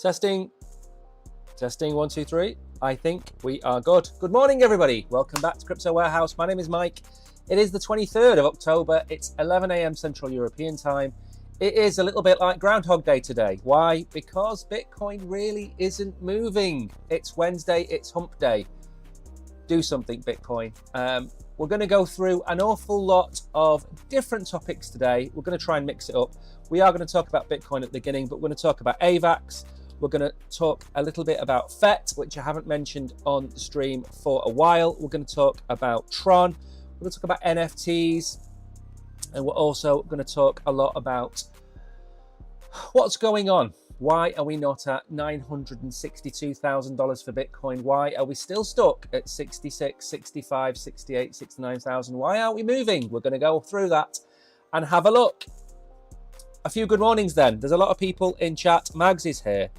Testing, testing, 1, 2, 3. I think we are good. Good morning, everybody. Welcome back to Crypto Warehouse. My name is Mike. It is the 23rd of October. It's 11 a.m. Central European time. It is a little bit like Groundhog Day today. Why? Because Bitcoin really isn't moving. It's Wednesday, it's hump day. Do something, Bitcoin. We're going to go through an awful lot of different topics today. We're going to try and mix it up. We are going to talk about Bitcoin at the beginning, but we're going to talk about AVAX. We're going to talk a little bit about FET, which I haven't mentioned on the stream for a while. We're going to talk about Tron. We're going to talk about NFTs. And we're also going to talk a lot about what's going on. Why are we not at $962,000 for Bitcoin? Why are we still stuck at 66, 65, 68, 69,000? Why aren't we moving? We're going to go through that and have a look. A few good mornings then. There's a lot of people in chat. Mags is here.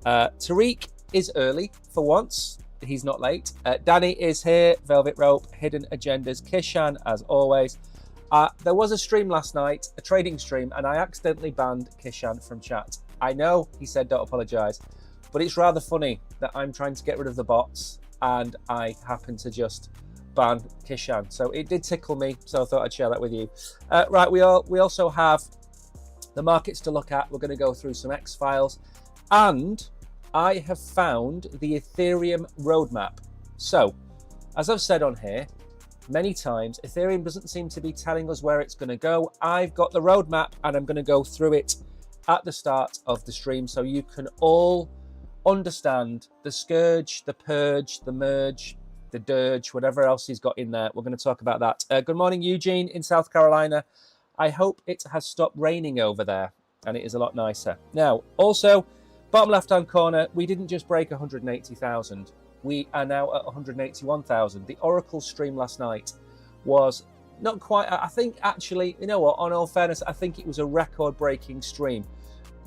Tariq is early for once. He's not late. Danny is here. Velvet Rope, Hidden Agendas. Kishan, as always. There was a stream last night, a trading stream, and I accidentally banned Kishan from chat. I know he said don't apologise, but it's rather funny that I'm trying to get rid of the bots and I happen to just ban Kishan. So it did tickle me, so I thought I'd share that with you. Right, we also have the markets to look at. We're going to go through some X files, and I have found the Ethereum roadmap. So, as I've said on here many times, Ethereum doesn't seem to be telling us where it's going to go. I've got the roadmap and I'm going to go through it at the start of the stream so you can all understand the scourge, the purge, the merge, the dirge, whatever else he's got in there. We're going to talk about that. Good morning, Eugene in South Carolina. I hope it has stopped raining over there and it is a lot nicer. Now, also, bottom left-hand corner, we didn't just break 180,000. We are now at 181,000. The Oracle stream last night was not quite, I think actually, you know what, on all fairness, I think it was a record-breaking stream.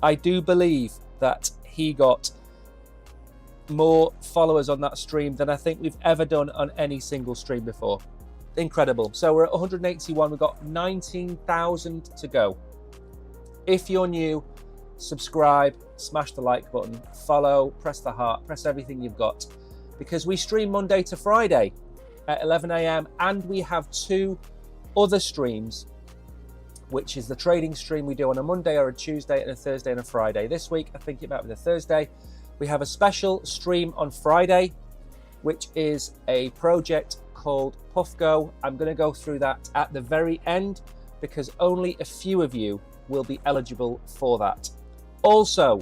I do believe that he got more followers on that stream than I think we've ever done on any single stream before. Incredible. So we're at 181, we've got 19,000 to go. If you're new, subscribe, smash the like button, follow, press the heart, press everything you've got, because we stream Monday to Friday at 11 a.m. and we have two other streams, which is the trading stream we do on a Monday or a Tuesday and a Thursday and a Friday. This week, I think it might be the Thursday. We have a special stream on Friday, which is a project called PuffGo. I'm going to go through that at the very end because only a few of you will be eligible for that. Also,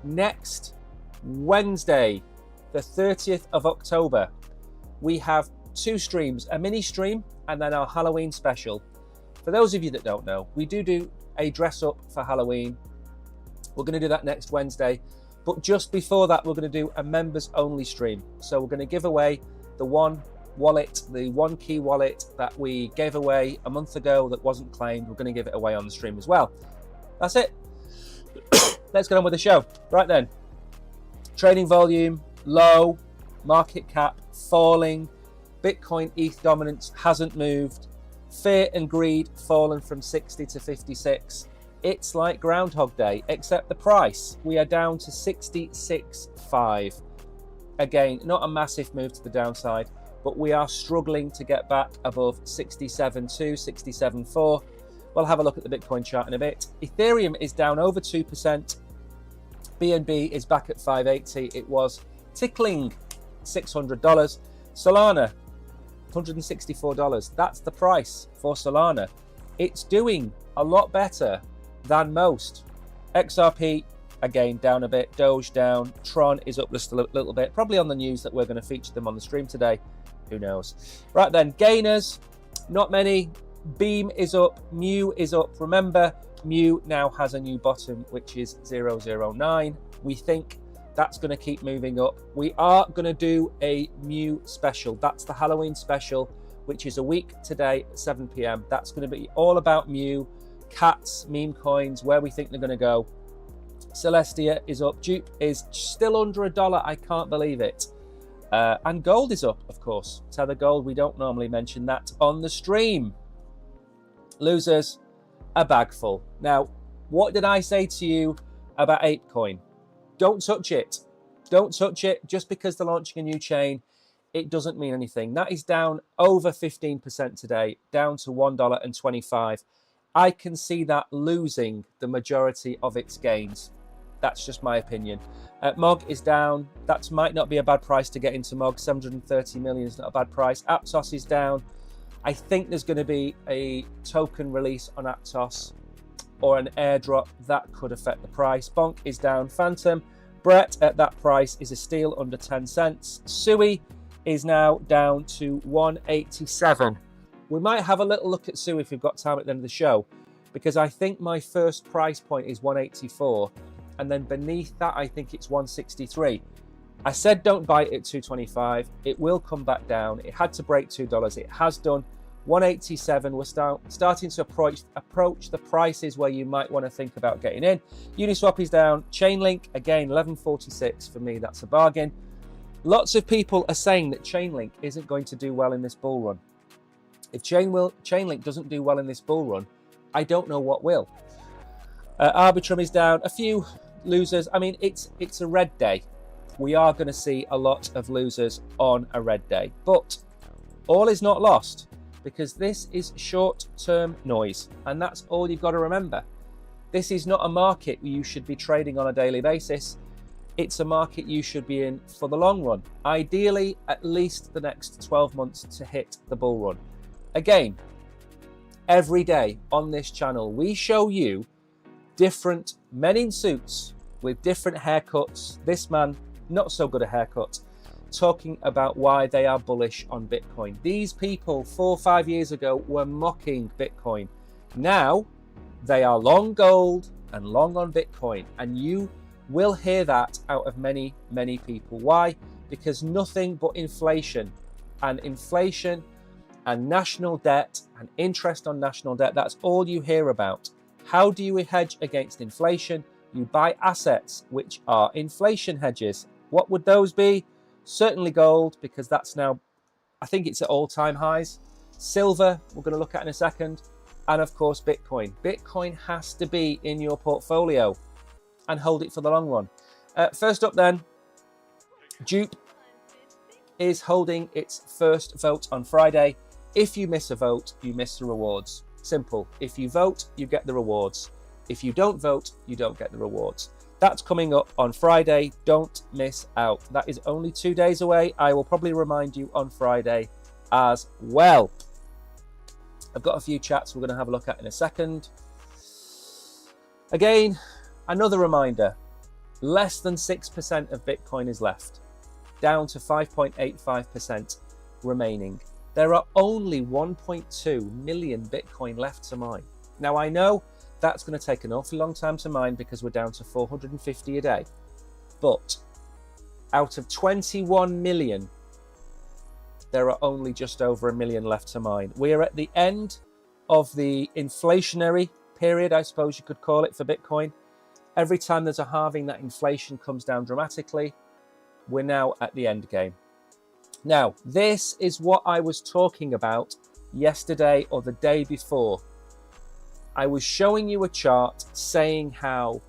next Wednesday, the 30th of October, we have two streams, a mini stream and then our Halloween special. For those of you that don't know, we do a dress up for Halloween. We're going to do that next Wednesday. But just before that, we're going to do a members only stream. So we're going to give away the one wallet, the one key wallet that we gave away a month ago that wasn't claimed. We're going to give it away on the stream as well. That's it. Let's get on with the show. Right then. Trading volume, low. Market cap, falling. Bitcoin ETH dominance hasn't moved. Fear and greed fallen from 60 to 56. It's like Groundhog Day, except the price. We are down to 66.5. Again, not a massive move to the downside, but we are struggling to get back above 67.2, 67.4. We'll have a look at the Bitcoin chart in a bit. Ethereum is down over 2%. BNB is back at 580. It was tickling $600. Solana, $164. That's the price for Solana. It's doing a lot better than most. XRP, again, down a bit. Doge down. Tron is up just a little bit. Probably on the news that we're going to feature them on the stream today. Who knows? Right then, gainers, not many. Beam is up. Mu is up. Remember, Mu now has a new bottom, which is 009. We think that's going to keep moving up. We are going to do a Mu special. That's the Halloween special, which is a week today at 7 p.m. That's going to be all about Mu, cats, meme coins, where we think they're going to go. Celestia is up. Dupe is still under $1. I can't believe it. And gold is up, of course. Tether Gold, we don't normally mention that on the stream. Losers, a bag full. Now, what did I say to you about ApeCoin? Don't touch it. Don't touch it. Just because they're launching a new chain, it doesn't mean anything. That is down over 15% today, down to $1.25. I can see that losing the majority of its gains. That's just my opinion. MOG is down. That might not be a bad price to get into MOG. 730 million is not a bad price. Aptos is down. I think there's going to be a token release on Aptos or an airdrop that could affect the price. Bonk is down. Phantom, Brett at that price is a steal under 10 cents. Sui is now down to 187. We might have a little look at Sui if we've got time at the end of the show, because I think my first price point is 184, and then beneath that I think it's 163. I said don't buy it at 225. It will come back down. It had to break $2. It has done. 187. We're starting to approach the prices where you might want to think about getting in. Uniswap is down. Chainlink again 1146. For me, that's a bargain. Lots of people are saying that Chainlink isn't going to do well in this bull run. If Chainlink doesn't do well in this bull run, I don't know what will. Arbitrum is down. A few losers. I mean, it's a red day. We are going to see a lot of losers on a red day. But all is not lost, because this is short-term noise. And that's all you've got to remember. This is not a market you should be trading on a daily basis. It's a market you should be in for the long run. Ideally, at least the next 12 months to hit the bull run. Again, every day on this channel, we show you different men in suits with different haircuts. This man, not so good a haircut, talking about why they are bullish on Bitcoin. These people 4 or 5 years ago were mocking Bitcoin. Now they are long gold and long on Bitcoin, and you will hear that out of many, many people. Why? Because nothing but inflation and national debt and interest on national debt, that's all you hear about. How do you hedge against inflation? You buy assets which are inflation hedges. What would those be? Certainly gold, because that's now, I think it's at all-time highs. Silver, we're going to look at in a second. And of course, Bitcoin. Bitcoin has to be in your portfolio and hold it for the long run. First up then, Dupe is holding its first vote on Friday. If you miss a vote, you miss the rewards. Simple. If you vote, you get the rewards. If you don't vote, you don't get the rewards. That's coming up on Friday. Don't miss out. That is only 2 days away. I will probably remind you on Friday as well. I've got a few chats we're going to have a look at in a second. Again, another reminder, less than 6% of Bitcoin is left, down to 5.85% remaining. There are only 1.2 million Bitcoin left to mine. Now, I know that's going to take an awfully long time to mine because we're down to 450 a day. But out of 21 million, there are only just over 1 million left to mine. We are at the end of the inflationary period, I suppose you could call it, for Bitcoin. Every time there's a halving, that inflation comes down dramatically. We're now at the end game. Now, this is what I was talking about yesterday or the day before. I was showing you a chart saying how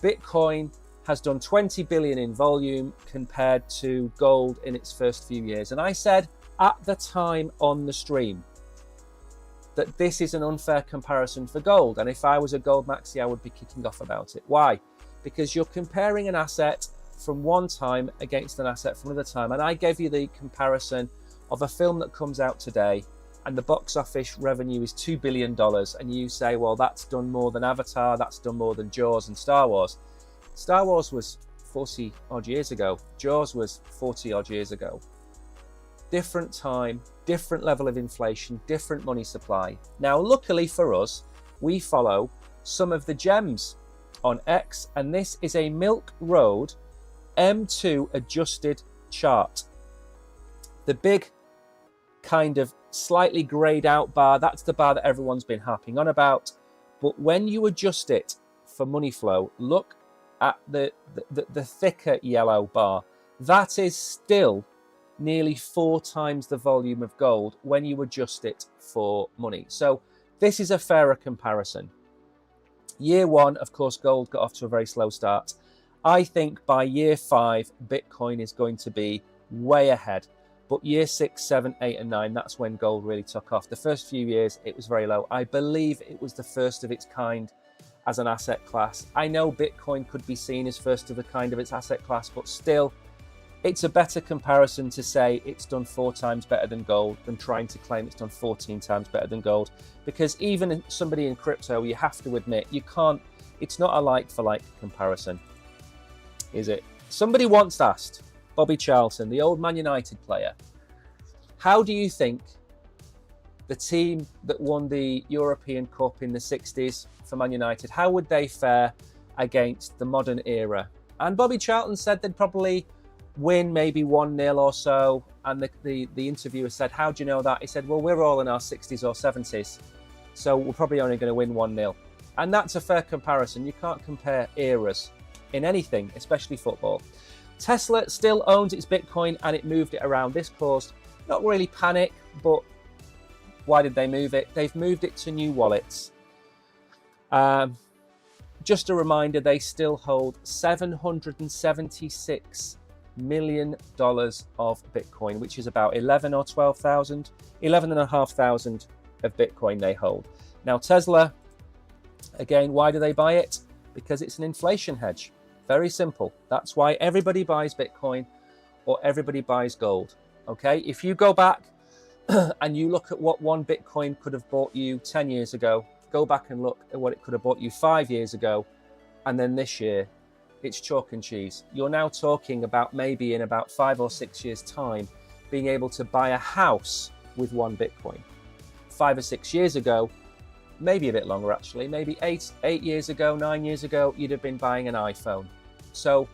Bitcoin has done 20 billion in volume compared to gold in its first few years. And I said at the time on the stream that this is an unfair comparison for gold. And if I was a gold maxi, I would be kicking off about it. Why? Because you're comparing an asset from one time against an asset from another time. And I gave you the comparison of a film that comes out today and the box office revenue is $2 billion. And you say, well, that's done more than Avatar, that's done more than Jaws and Star Wars. Star Wars was 40 odd years ago. Jaws was 40 odd years ago. Different time, different level of inflation, different money supply. Now, luckily for us, we follow some of the gems on X, and this is a Milk Road M2 adjusted chart. The big kind of slightly grayed out bar, that's the bar that everyone's been harping on about. But when you adjust it for money flow, look at the thicker yellow bar. That is still nearly 4 times the volume of gold when you adjust it for money. So this is a fairer comparison. Year one, of course, gold got off to a very slow start. I think by year 5, Bitcoin is going to be way ahead. But year 6, 7, 8, and 9, that's when gold really took off. The first few years, it was very low. I believe it was the first of its kind as an asset class. I know Bitcoin could be seen as first of the kind of its asset class, but still, it's a better comparison to say it's done 4 times better than gold than trying to claim it's done 14 times better than gold. Because even somebody in crypto, you have to admit, you can't, it's not a like-for-like comparison, is it? Somebody once asked Bobby Charlton, the old Man United player, how do you think the team that won the European Cup in the 60s for Man United, how would they fare against the modern era? And Bobby Charlton said they'd probably win maybe 1-0 or so. And the interviewer said, how do you know that? He said, well, we're all in our 60s or 70s, so we're probably only going to win 1-0. And that's a fair comparison. You can't compare eras in anything, especially football. Tesla still owns its Bitcoin and it moved it around. This caused not really panic, but why did they move it? They've moved it to new wallets. Just a reminder, they still hold $776 million of Bitcoin, which is about 11,500 of Bitcoin they hold. Now, Tesla, again, why do they buy it? Because it's an inflation hedge. Very simple. That's why everybody buys Bitcoin or everybody buys gold. Okay, if you go back and you look at what one Bitcoin could have bought you 10 years ago, go back and look at what it could have bought you 5 years ago, and then this year, it's chalk and cheese. You're now talking about maybe in about 5 or 6 years' time, being able to buy a house with one Bitcoin. 5 or 6 years ago, maybe a bit longer actually, maybe 8 years ago, 9 years ago, you'd have been buying an iPhone. So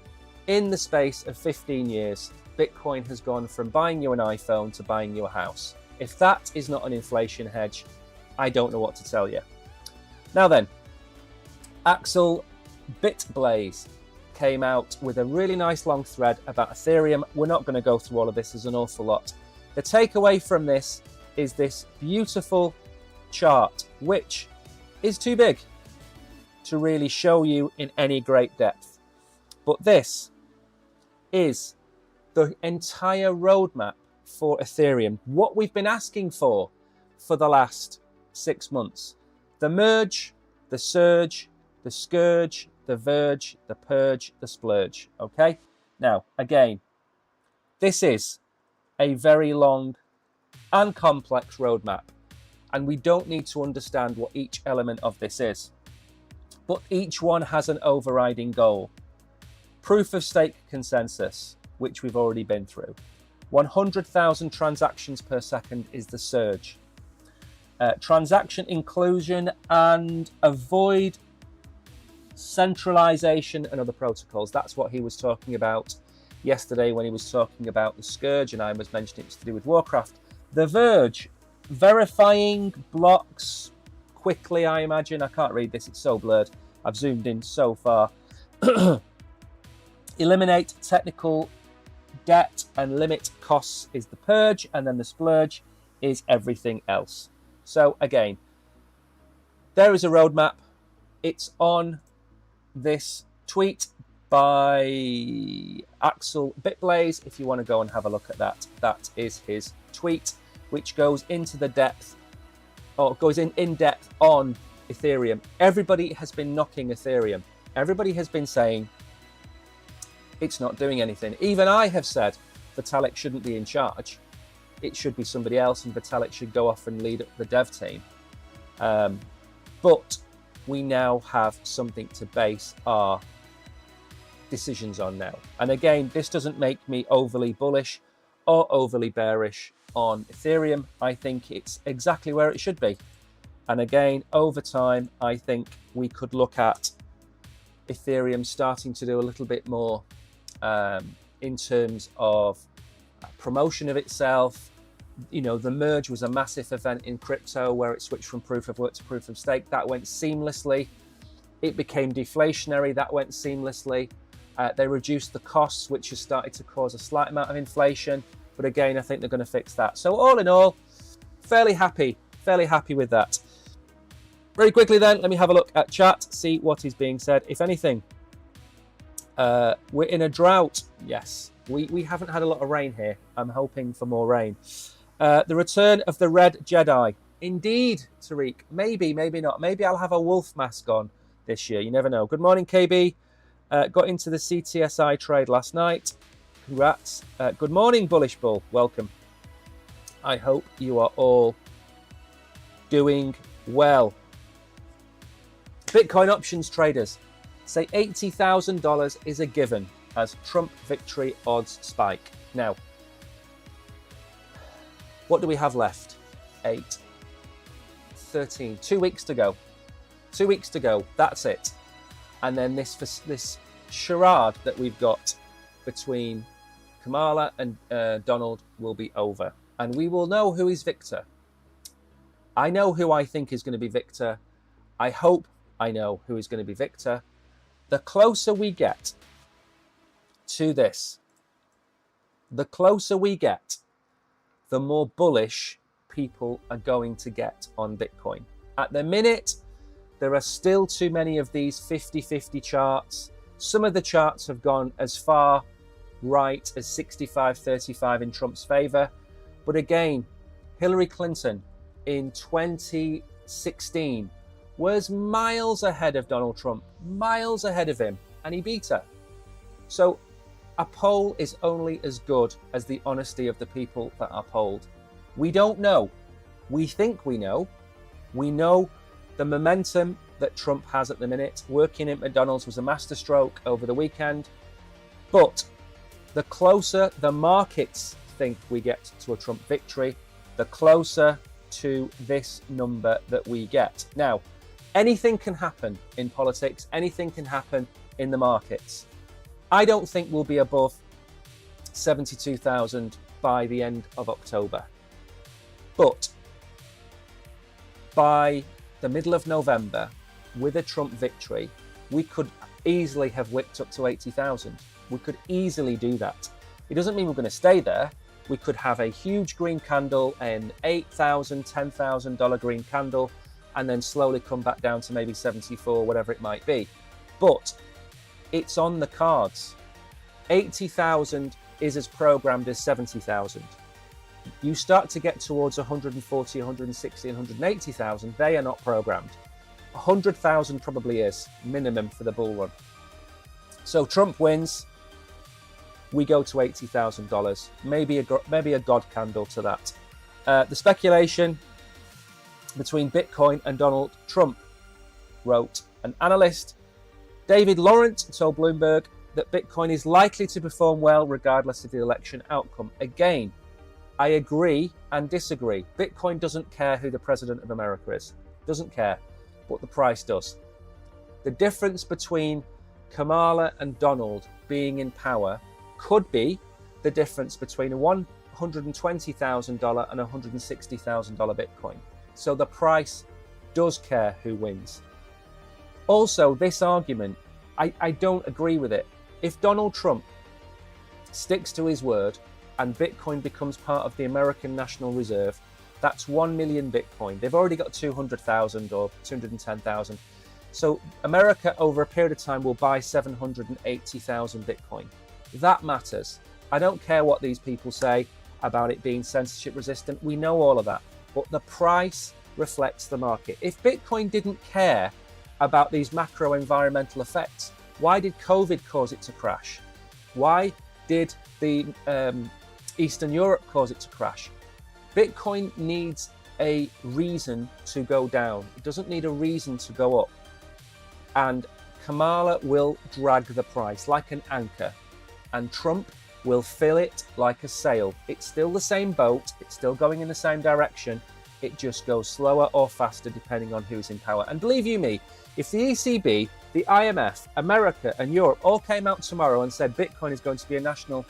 in the space of 15 years, Bitcoin has gone from buying you an iPhone to buying you a house. If that is not an inflation hedge, I don't know what to tell you. Now then, Axel Bitblaze came out with a really nice long thread about Ethereum. We're not going to go through all of this, there's an awful lot. The takeaway from this is this beautiful chart, which is too big to really show you in any great depth. But this is the entire roadmap for Ethereum, what we've been asking for the last 6 months. The merge, the surge, the scourge, the verge, the purge, the splurge. Okay? Now, again, this is a very long and complex roadmap, and we don't need to understand what each element of this is. But each one has an overriding goal. Proof of stake consensus, which we've already been through. 100,000 transactions per second is the surge. Transaction inclusion and avoid centralization and other protocols. That's what he was talking about yesterday when he was talking about the scourge, and I was mentioning it's to do with Warcraft. The verge, verifying blocks quickly, I imagine. I can't read this, it's so blurred. I've zoomed in so far. Eliminate technical debt and limit costs is the purge, and then the splurge is everything else. So again, there is a roadmap. It's on this tweet by Axel Bitblaze. If you want to go and have a look at that, that is his tweet, which goes into the depth, or goes in depth on Ethereum. Everybody has been knocking Ethereum. Everybody has been saying it's not doing anything. Even I have said Vitalik shouldn't be in charge. It should be somebody else, and Vitalik should go off and lead the dev team. But we now have something to base our decisions on now. And again, this doesn't make me overly bullish or overly bearish on Ethereum. I think it's exactly where it should be. And again, over time, I think we could look at Ethereum starting to do a little bit more in terms of promotion of itself. You know, the merge was a massive event in crypto where it switched from proof of work to proof of stake. That went seamlessly. It became deflationary. That went seamlessly. They reduced the costs, which has started to cause a slight amount of inflation. But again, I think they're going to fix that. So all in all, fairly happy with that. Very quickly then, let me have a look at chat, see what is being said, if anything. We're in a drought. Yes, we haven't had a lot of rain here. I'm hoping for more rain. The return of the Red Jedi. Indeed, Tariq. Maybe, maybe not. Maybe I'll have a wolf mask on this year. You never know. Good morning, KB. Got into the CTSI trade last night. Congrats. Good morning, Bullish Bull. Welcome. I hope you are all doing well. Bitcoin options traders say $80,000 is a given as Trump victory odds spike. Now, what do we have left? 8, 13, 2 weeks to go. 2 weeks to go. That's it. And then this charade that we've got between Kamala and Donald will be over. And we will know who is victor. I know who I think is going to be victor. I hope I know who is going to be victor. The closer we get to this, the closer we get, the more bullish people are going to get on Bitcoin. At the minute, there are still too many of these 50-50 charts. Some of the charts have gone as far right as 65-35 in Trump's favor. But again, Hillary Clinton in 2016 was miles ahead of Donald Trump, miles ahead of him, and he beat her. So a poll is only as good as the honesty of the people that are polled. We don't know. We think we know. We know the momentum that Trump has at the minute. Working at McDonald's was a masterstroke over the weekend. But the closer the markets think we get to a Trump victory, the closer to this number that we get. Now, anything can happen in politics. Anything can happen in the markets. I don't think we'll be above 72,000 by the end of October. But by the middle of November, with a Trump victory, we could easily have whipped up to 80,000. We could easily do that. It doesn't mean we're going to stay there. We could have a huge green candle, an $8,000, $10,000 green candle, and then slowly come back down to maybe 74, whatever it might be. But it's on the cards. 80,000 is as programmed as 70,000. You start to get towards 140, 160, 180,000, they are not programmed. 100,000 probably is minimum for the bull run. So Trump wins, we go to $80,000, maybe a God candle to that. The speculation between Bitcoin and Donald Trump, wrote an analyst. David Laurent told Bloomberg that Bitcoin is likely to perform well regardless of the election outcome. Again, I agree and disagree. Bitcoin doesn't care who the president of America is. Doesn't care, but the price does. The difference between Kamala and Donald being in power could be the difference between a $120,000 and $160,000 Bitcoin. So the price does care who wins. Also, this argument, I don't agree with it. If Donald Trump sticks to his word and Bitcoin becomes part of the American National Reserve, that's 1 million Bitcoin. They've already got 200,000 or 210,000. So America, over a period of time, will buy 780,000 Bitcoin. That matters. I don't care what these people say about it being censorship resistant. We know all of that. But the price reflects the market. If Bitcoin didn't care about these macro environmental effects, why did COVID cause it to crash? Why did the Eastern Europe cause it to crash? Bitcoin needs a reason to go down. It doesn't need a reason to go up. And Kamala will drag the price like an anchor, and Trump will fill it like a sail. It's still the same boat. It's still going in the same direction. It just goes slower or faster depending on who's in power. And believe you me, if the ECB, the IMF, America and Europe all came out tomorrow and said Bitcoin is going to be a national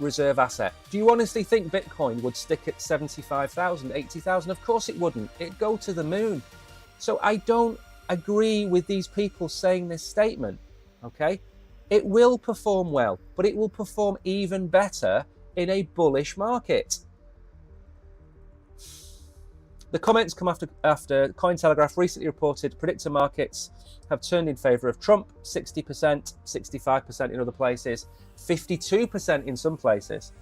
reserve asset, do you honestly think Bitcoin would stick at 75,000, 80,000? Of course it wouldn't. It'd go to the moon. So I don't agree with these people saying this statement, okay? It will perform well, but it will perform even better in a bullish market. The comments come after Cointelegraph recently reported predictor markets have turned in favour of Trump, 60%, 65% in other places, 52% in some places.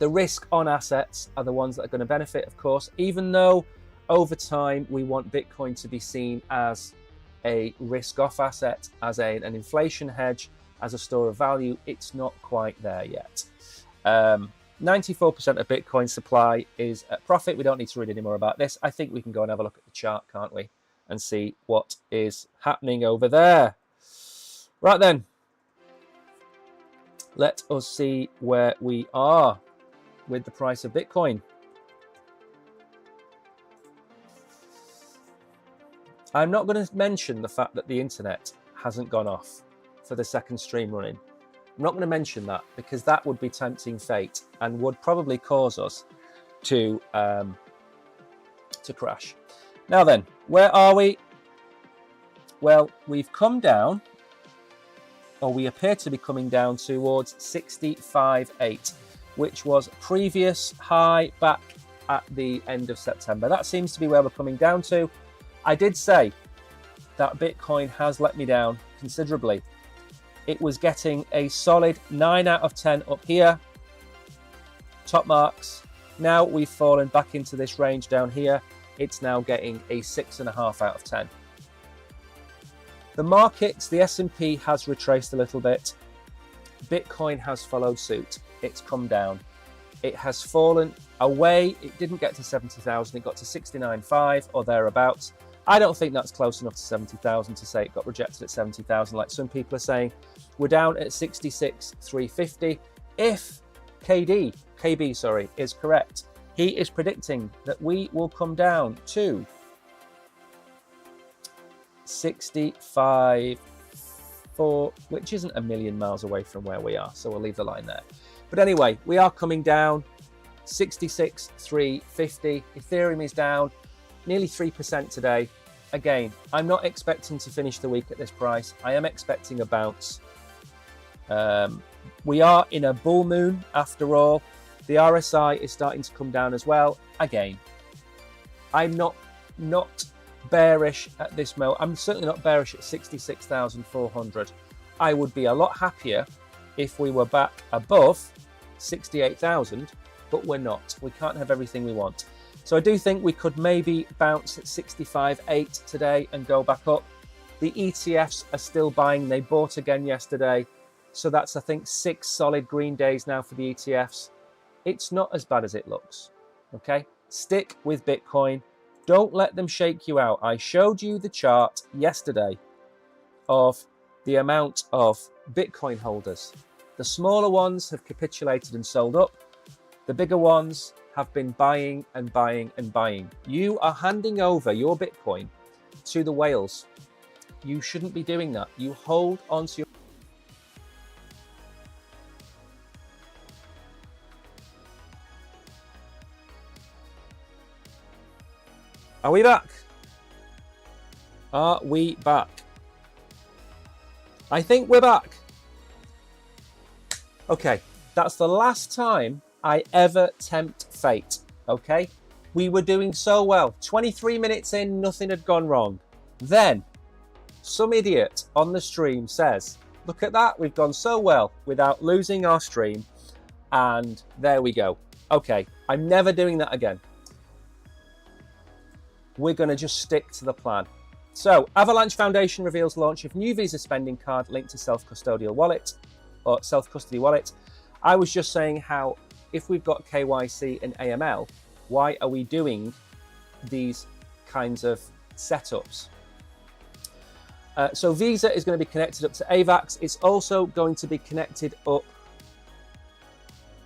The risk on assets are the ones that are going to benefit, of course, even though over time we want Bitcoin to be seen as a risk-off asset, as an inflation hedge, as a store of value. It's not quite there yet. 94% of Bitcoin supply is at profit. We don't need to read any more about this. I think we can go and have a look at the chart, can't we? And see what is happening over there. Right then. Let us see where we are with the price of Bitcoin. I'm not going to mention the fact that the internet hasn't gone off for the second stream running. I'm not going to mention that because that would be tempting fate and would probably cause us to crash. Now then, where are we? Well, we've come down, or we appear to be coming down towards 65.8, which was previous high back at the end of September. That seems to be where we're coming down to. I did say that Bitcoin has let me down considerably. It was getting a solid 9 out of 10 up here, top marks. Now we've fallen back into this range down here. It's now getting a 6.5 out of 10. The markets, the S&P has retraced a little bit. Bitcoin has followed suit. It's come down. It has fallen away. It didn't get to 70,000. It got to 69.5 or thereabouts. I don't think that's close enough to 70,000 to say it got rejected at 70,000 like some people are saying. We're down at 66,350. If KB is correct, he is predicting that we will come down to 65.4, which isn't a million miles away from where we are, so we'll leave the line there. But anyway, we are coming down 66,350. Ethereum is down nearly 3% today. Again, I'm not expecting to finish the week at this price. I am expecting a bounce. We are in a bull moon after all. The RSI is starting to come down as well. Again, I'm not bearish at this moment. I'm certainly not bearish at 66,400. I would be a lot happier if we were back above 68,000, but we're not. We can't have everything we want. So I do think we could maybe bounce at 65.8 today and go back up. The ETFs are still buying. They bought again yesterday. So that's, I think, 6 solid green days now for the ETFs. It's not as bad as it looks. Okay? Stick with Bitcoin. Don't let them shake you out. I showed you the chart yesterday of the amount of Bitcoin holders. The smaller ones have capitulated and sold up. The bigger ones have been buying and buying and buying. You are handing over your Bitcoin to the whales. You shouldn't be doing that. You hold on to your... Are we back? Are we back? I think we're back. Okay, that's the last time I ever tempt fate, okay? We were doing so well. 23 minutes in, nothing had gone wrong. Then, some idiot on the stream says, look at that, we've gone so well without losing our stream. And there we go. Okay, I'm never doing that again. We're going to just stick to the plan. So, Avalanche Foundation reveals launch of new Visa spending card linked to self-custodial wallet or self-custody wallet. I was just saying how if we've got KYC and AML, why are we doing these kinds of setups? So Visa is going to be connected up to AVAX. It's also going to be connected up.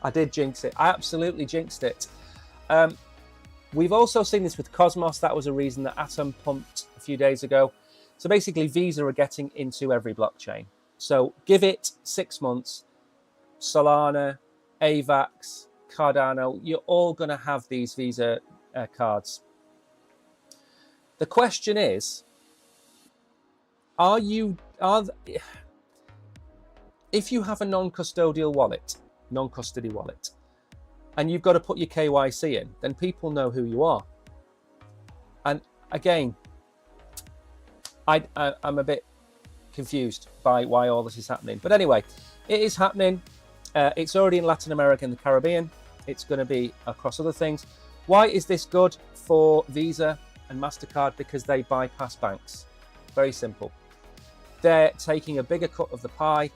I did jinx it. I absolutely jinxed it. We've also seen this with Cosmos. That was a reason that Atom pumped a few days ago. So basically, Visa are getting into every blockchain. So give it 6 months. Solana, AVAX, Cardano, you're all going to have these Visa cards. The question is, if you have a non-custodial wallet, non-custody wallet, and you've got to put your KYC in, then people know who you are. And again, I'm a bit confused by why all this is happening. But anyway, it is happening. It's already in Latin America and the Caribbean. It's going to be across other things. Why is this good for Visa and MasterCard? Because they bypass banks. Very simple. They're taking a bigger cut of the pie,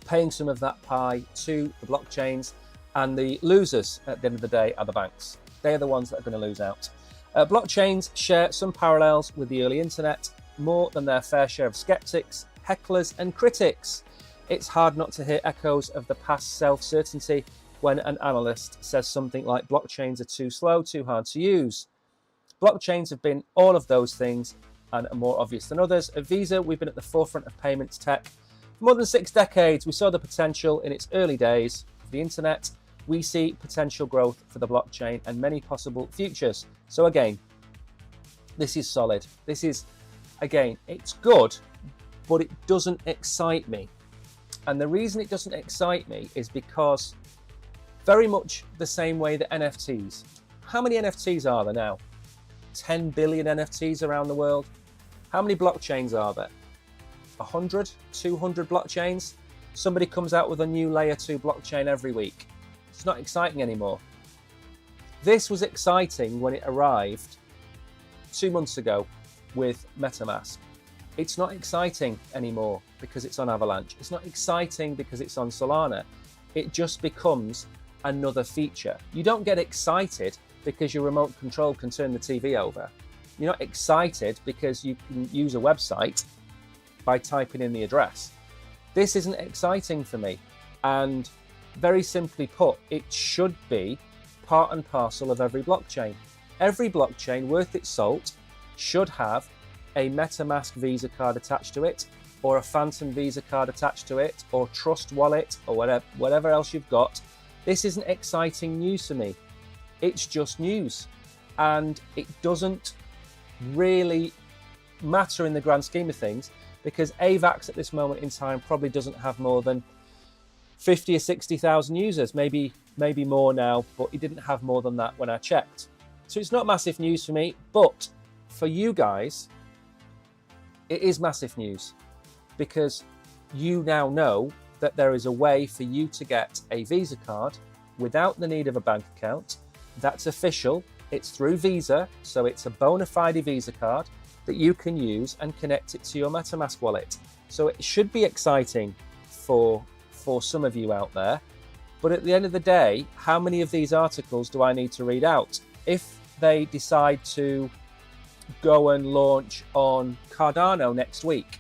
paying some of that pie to the blockchains, and the losers at the end of the day are the banks. They are the ones that are going to lose out. Blockchains share some parallels with the early internet, more than their fair share of skeptics, hecklers, and critics. It's hard not to hear echoes of the past self-certainty when an analyst says something like blockchains are too slow, too hard to use. Blockchains have been all of those things and are more obvious than others. At Visa, we've been at the forefront of payments tech for more than 6 decades. We saw the potential in its early days of the internet. We see potential growth for the blockchain and many possible futures. So again, this is solid. This is, again, it's good, but it doesn't excite me. And the reason it doesn't excite me is because very much the same way that NFTs. How many NFTs are there now? 10 billion NFTs around the world. How many blockchains are there? 100, 200 blockchains? Somebody comes out with a new layer 2 blockchain every week. It's not exciting anymore. This was exciting when it arrived 2 months ago with MetaMask. It's not exciting anymore because it's on Avalanche. It's not exciting because it's on Solana. It just becomes another feature. You don't get excited because your remote control can turn the TV over. You're not excited because you can use a website by typing in the address. This isn't exciting for me. And very simply put, it should be part and parcel of every blockchain. Every blockchain worth its salt should have a MetaMask Visa card attached to it, or a Phantom Visa card attached to it, or Trust Wallet, or whatever else you've got. This isn't exciting news to me. It's just news. And it doesn't really matter in the grand scheme of things, because AVAX at this moment in time probably doesn't have more than 50 or 60,000 users, maybe more now, but it didn't have more than that when I checked. So it's not massive news for me, but for you guys, it is massive news, because you now know that there is a way for you to get a Visa card without the need of a bank account. That's official. It's through Visa, so it's a bona fide Visa card that you can use and connect it to your MetaMask wallet. So it should be exciting for some of you out there. But at the end of the day, how many of these articles do I need to read out? If they decide to go and launch on Cardano next week,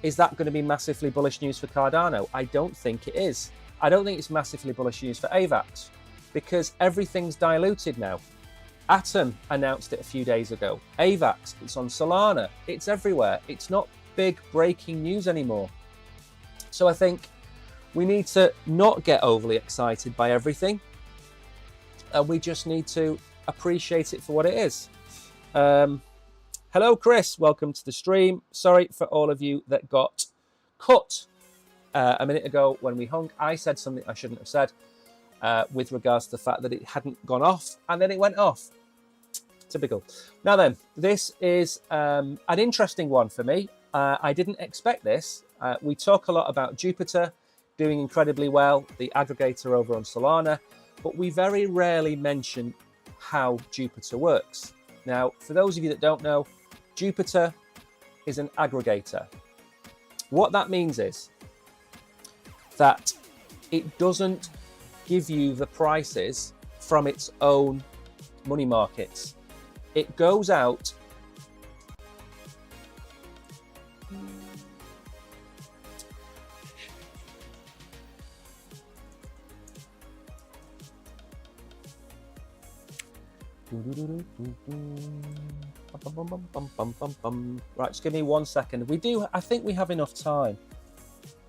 is that going to be massively bullish news for Cardano? I don't think it is. I don't think it's massively bullish news for AVAX, because everything's diluted now. Atom announced it a few days ago. AVAX, it's on Solana. It's everywhere. It's not big breaking news anymore. So I think we need to not get overly excited by everything. And we just need to appreciate it for what it is. Hello, Chris. Welcome to the stream. Sorry for all of you that got cut a minute ago when we hung. I said something I shouldn't have said with regards to the fact that it hadn't gone off, and then it went off. Typical. Now then, this is an interesting one for me. I didn't expect this. We talk a lot about Jupiter doing incredibly well, the aggregator over on Solana, but we very rarely mention how Jupiter works. Now, for those of you that don't know, Jupiter is an aggregator. What that means is that it doesn't give you the prices from its own money markets. It goes out right, just give me 1 second. I think we have enough time.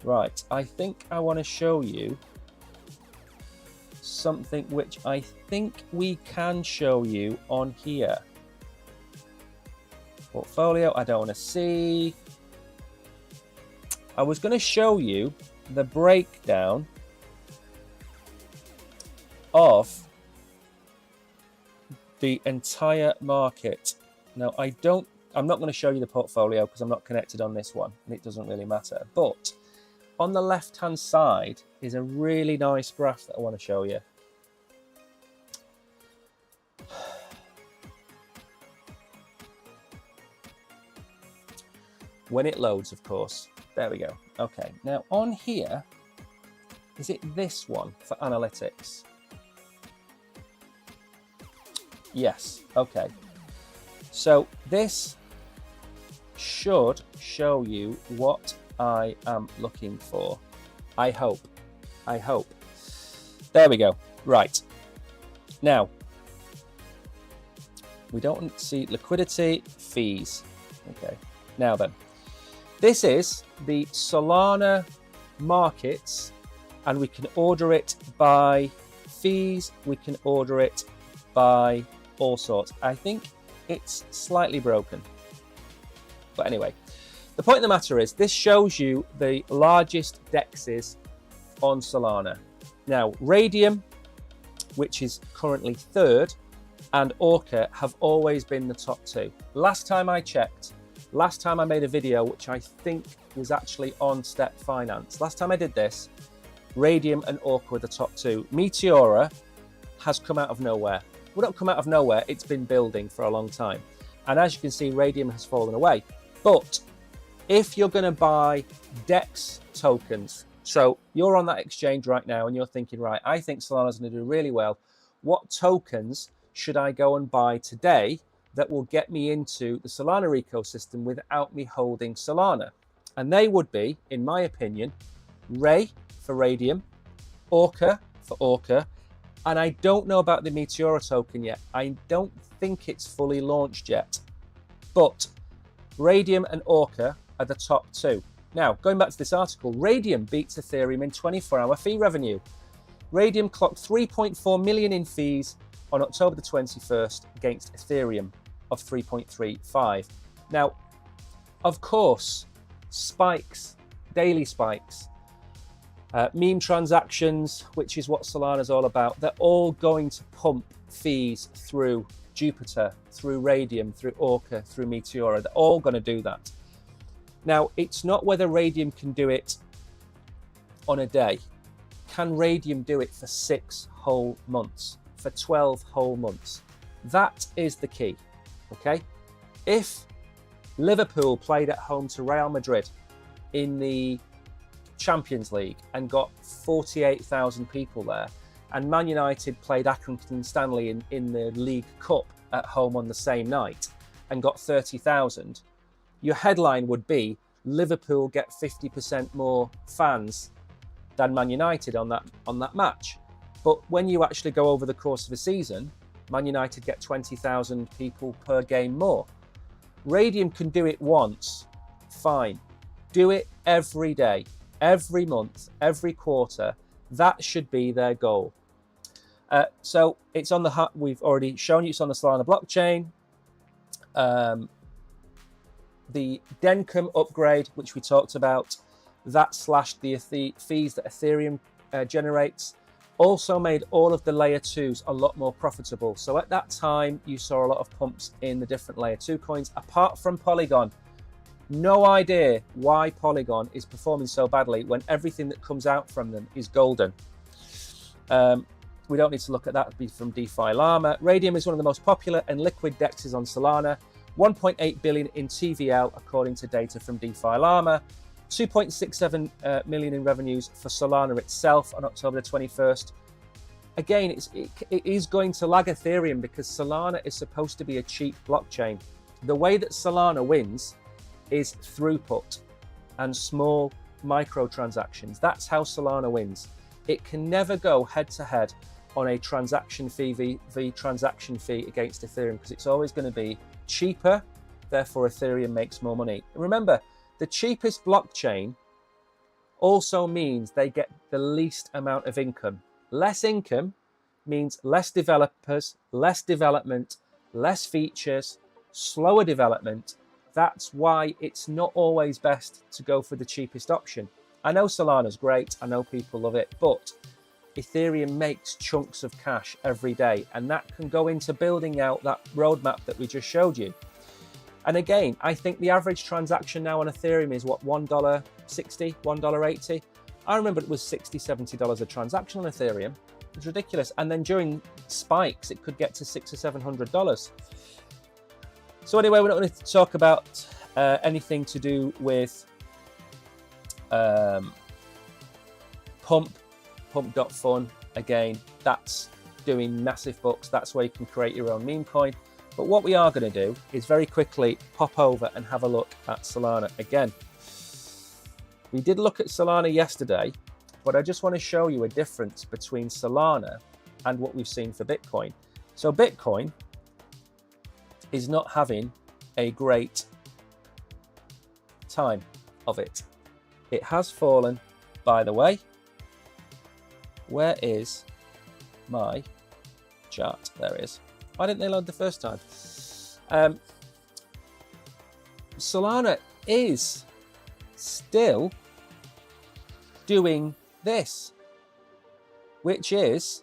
Right, I think I want to show you something which I think we can show you on here. Portfolio, I don't want to see. I was going to show you the breakdown of the entire market Now, I'm not going to show you the portfolio because I'm not connected on this one, and it doesn't really matter. But on the left-hand side is a really nice graph that I want to show you. When it loads, of course. There we go. Okay, now on here, is it this one for analytics? Yes, okay. So this should show you what I am looking for. I hope. There we go. Right. Now, we don't see liquidity, fees. Okay, now then. This is the Solana markets, and we can order it by fees. We can order it by all sorts. I think it's slightly broken. But anyway, the point of the matter is this shows you the largest dexes on Solana. Now, Radium, which is currently third, and Orca have always been the top two. Last time I checked, last time I made a video, which I think was actually on Step Finance. Last time I did this, Radium and Orca were the top two. Meteora has come out of nowhere. Well, not come out of nowhere, it's been building for a long time. And as you can see, Radium has fallen away. But if you're going to buy DEX tokens, so you're on that exchange right now and you're thinking, right, I think Solana's going to do really well. What tokens should I go and buy today that will get me into the Solana ecosystem without me holding Solana? And they would be, in my opinion, Ray for Radium, Orca for Orca, and I don't know about the Meteora token yet. I don't think it's fully launched yet. But Radium and Orca are the top two. Now, going back to this article, Radium beats Ethereum in 24-hour fee revenue. Radium clocked 3.4 million in fees on October the 21st against Ethereum of 3.35. Now, of course, spikes, daily spikes, meme transactions, which is what Solana's all about, they're all going to pump fees through Jupiter, through Radium, through Orca, through Meteora. They're all going to do that. Now, it's not whether Radium can do it on a day. Can Radium do it for 6 whole months, for 12 whole months? That is the key, okay? If Liverpool played at home to Real Madrid in the Champions League and got 48,000 people there, and Man United played Accrington Stanley in the League Cup at home on the same night and got 30,000, your headline would be Liverpool get 50% more fans than Man United on that match. But when you actually go over the course of a season, Man United get 20,000 people per game more. Radium can do it once, fine. Do it every day, every month, every quarter. That should be their goal. So it's on the we've already shown you it's on the Solana blockchain. The Dencum upgrade, which we talked about, that slashed the fees that Ethereum generates, also made all of the layer 2s a lot more profitable. So at that time, you saw a lot of pumps in the different layer 2 coins, apart from Polygon. No idea why Polygon is performing so badly when everything that comes out from them is golden. We don't need to look at that. It'd be from DeFi Llama. Radium is one of the most popular and liquid dexes on Solana. 1.8 billion in TVL, according to data from DeFi Llama. 2.67 million in revenues for Solana itself on October the 21st. Again, it is going to lag Ethereum because Solana is supposed to be a cheap blockchain. The way that Solana wins is throughput and small microtransactions. That's how Solana wins. It can never go head-to-head on a transaction fee v transaction fee against Ethereum because it's always going to be cheaper, therefore Ethereum makes more money. Remember, the cheapest blockchain also means they get the least amount of income. Less income means less developers, less development, less features, slower development. That's why it's not always best to go for the cheapest option. I know Solana's great, I know people love it, but Ethereum makes chunks of cash every day, and that can go into building out that roadmap that we just showed you. And again, I think the average transaction now on Ethereum is what, $1.60, $1.80. I remember it was $60, $70 a transaction on Ethereum. It's ridiculous. And then during spikes, it could get to $600 or $700. So anyway, we're not going to talk about anything to do with Pump.fun. Again, that's doing massive bucks. That's where you can create your own meme coin. But what we are going to do is very quickly pop over and have a look at Solana again. We did look at Solana yesterday, but I just want to show you a difference between Solana and what we've seen for Bitcoin. So Bitcoin is not having a great time of it. It has fallen, by the way. Where is my chart? There it is. Why didn't they load the first time? Solana is still doing this, which is,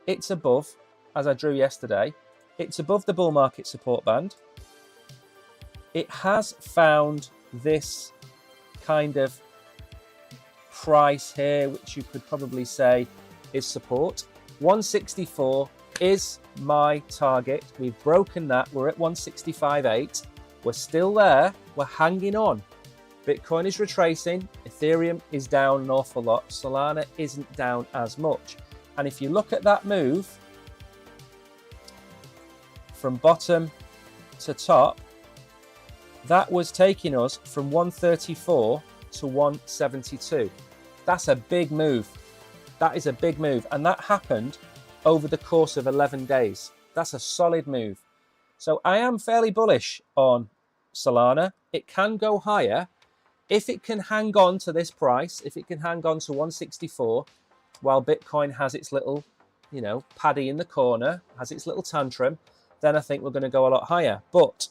it's above, as I drew yesterday, it's above the bull market support band. It has found this kind of price here, which you could probably say is support. 164 is my target. We've broken that. We're at 165.8. We're still there. We're hanging on. Bitcoin is retracing. Ethereum is down an awful lot. Solana isn't down as much. And if you look at that move from bottom to top, that was taking us from 134 to 172. That's a big move. That is a big move. And that happened over the course of 11 days. That's a solid move. So I am fairly bullish on Solana. It can go higher. If it can hang on to this price, if it can hang on to 164, while Bitcoin has its little, paddy in the corner, has its little tantrum, then I think we're going to go a lot higher. But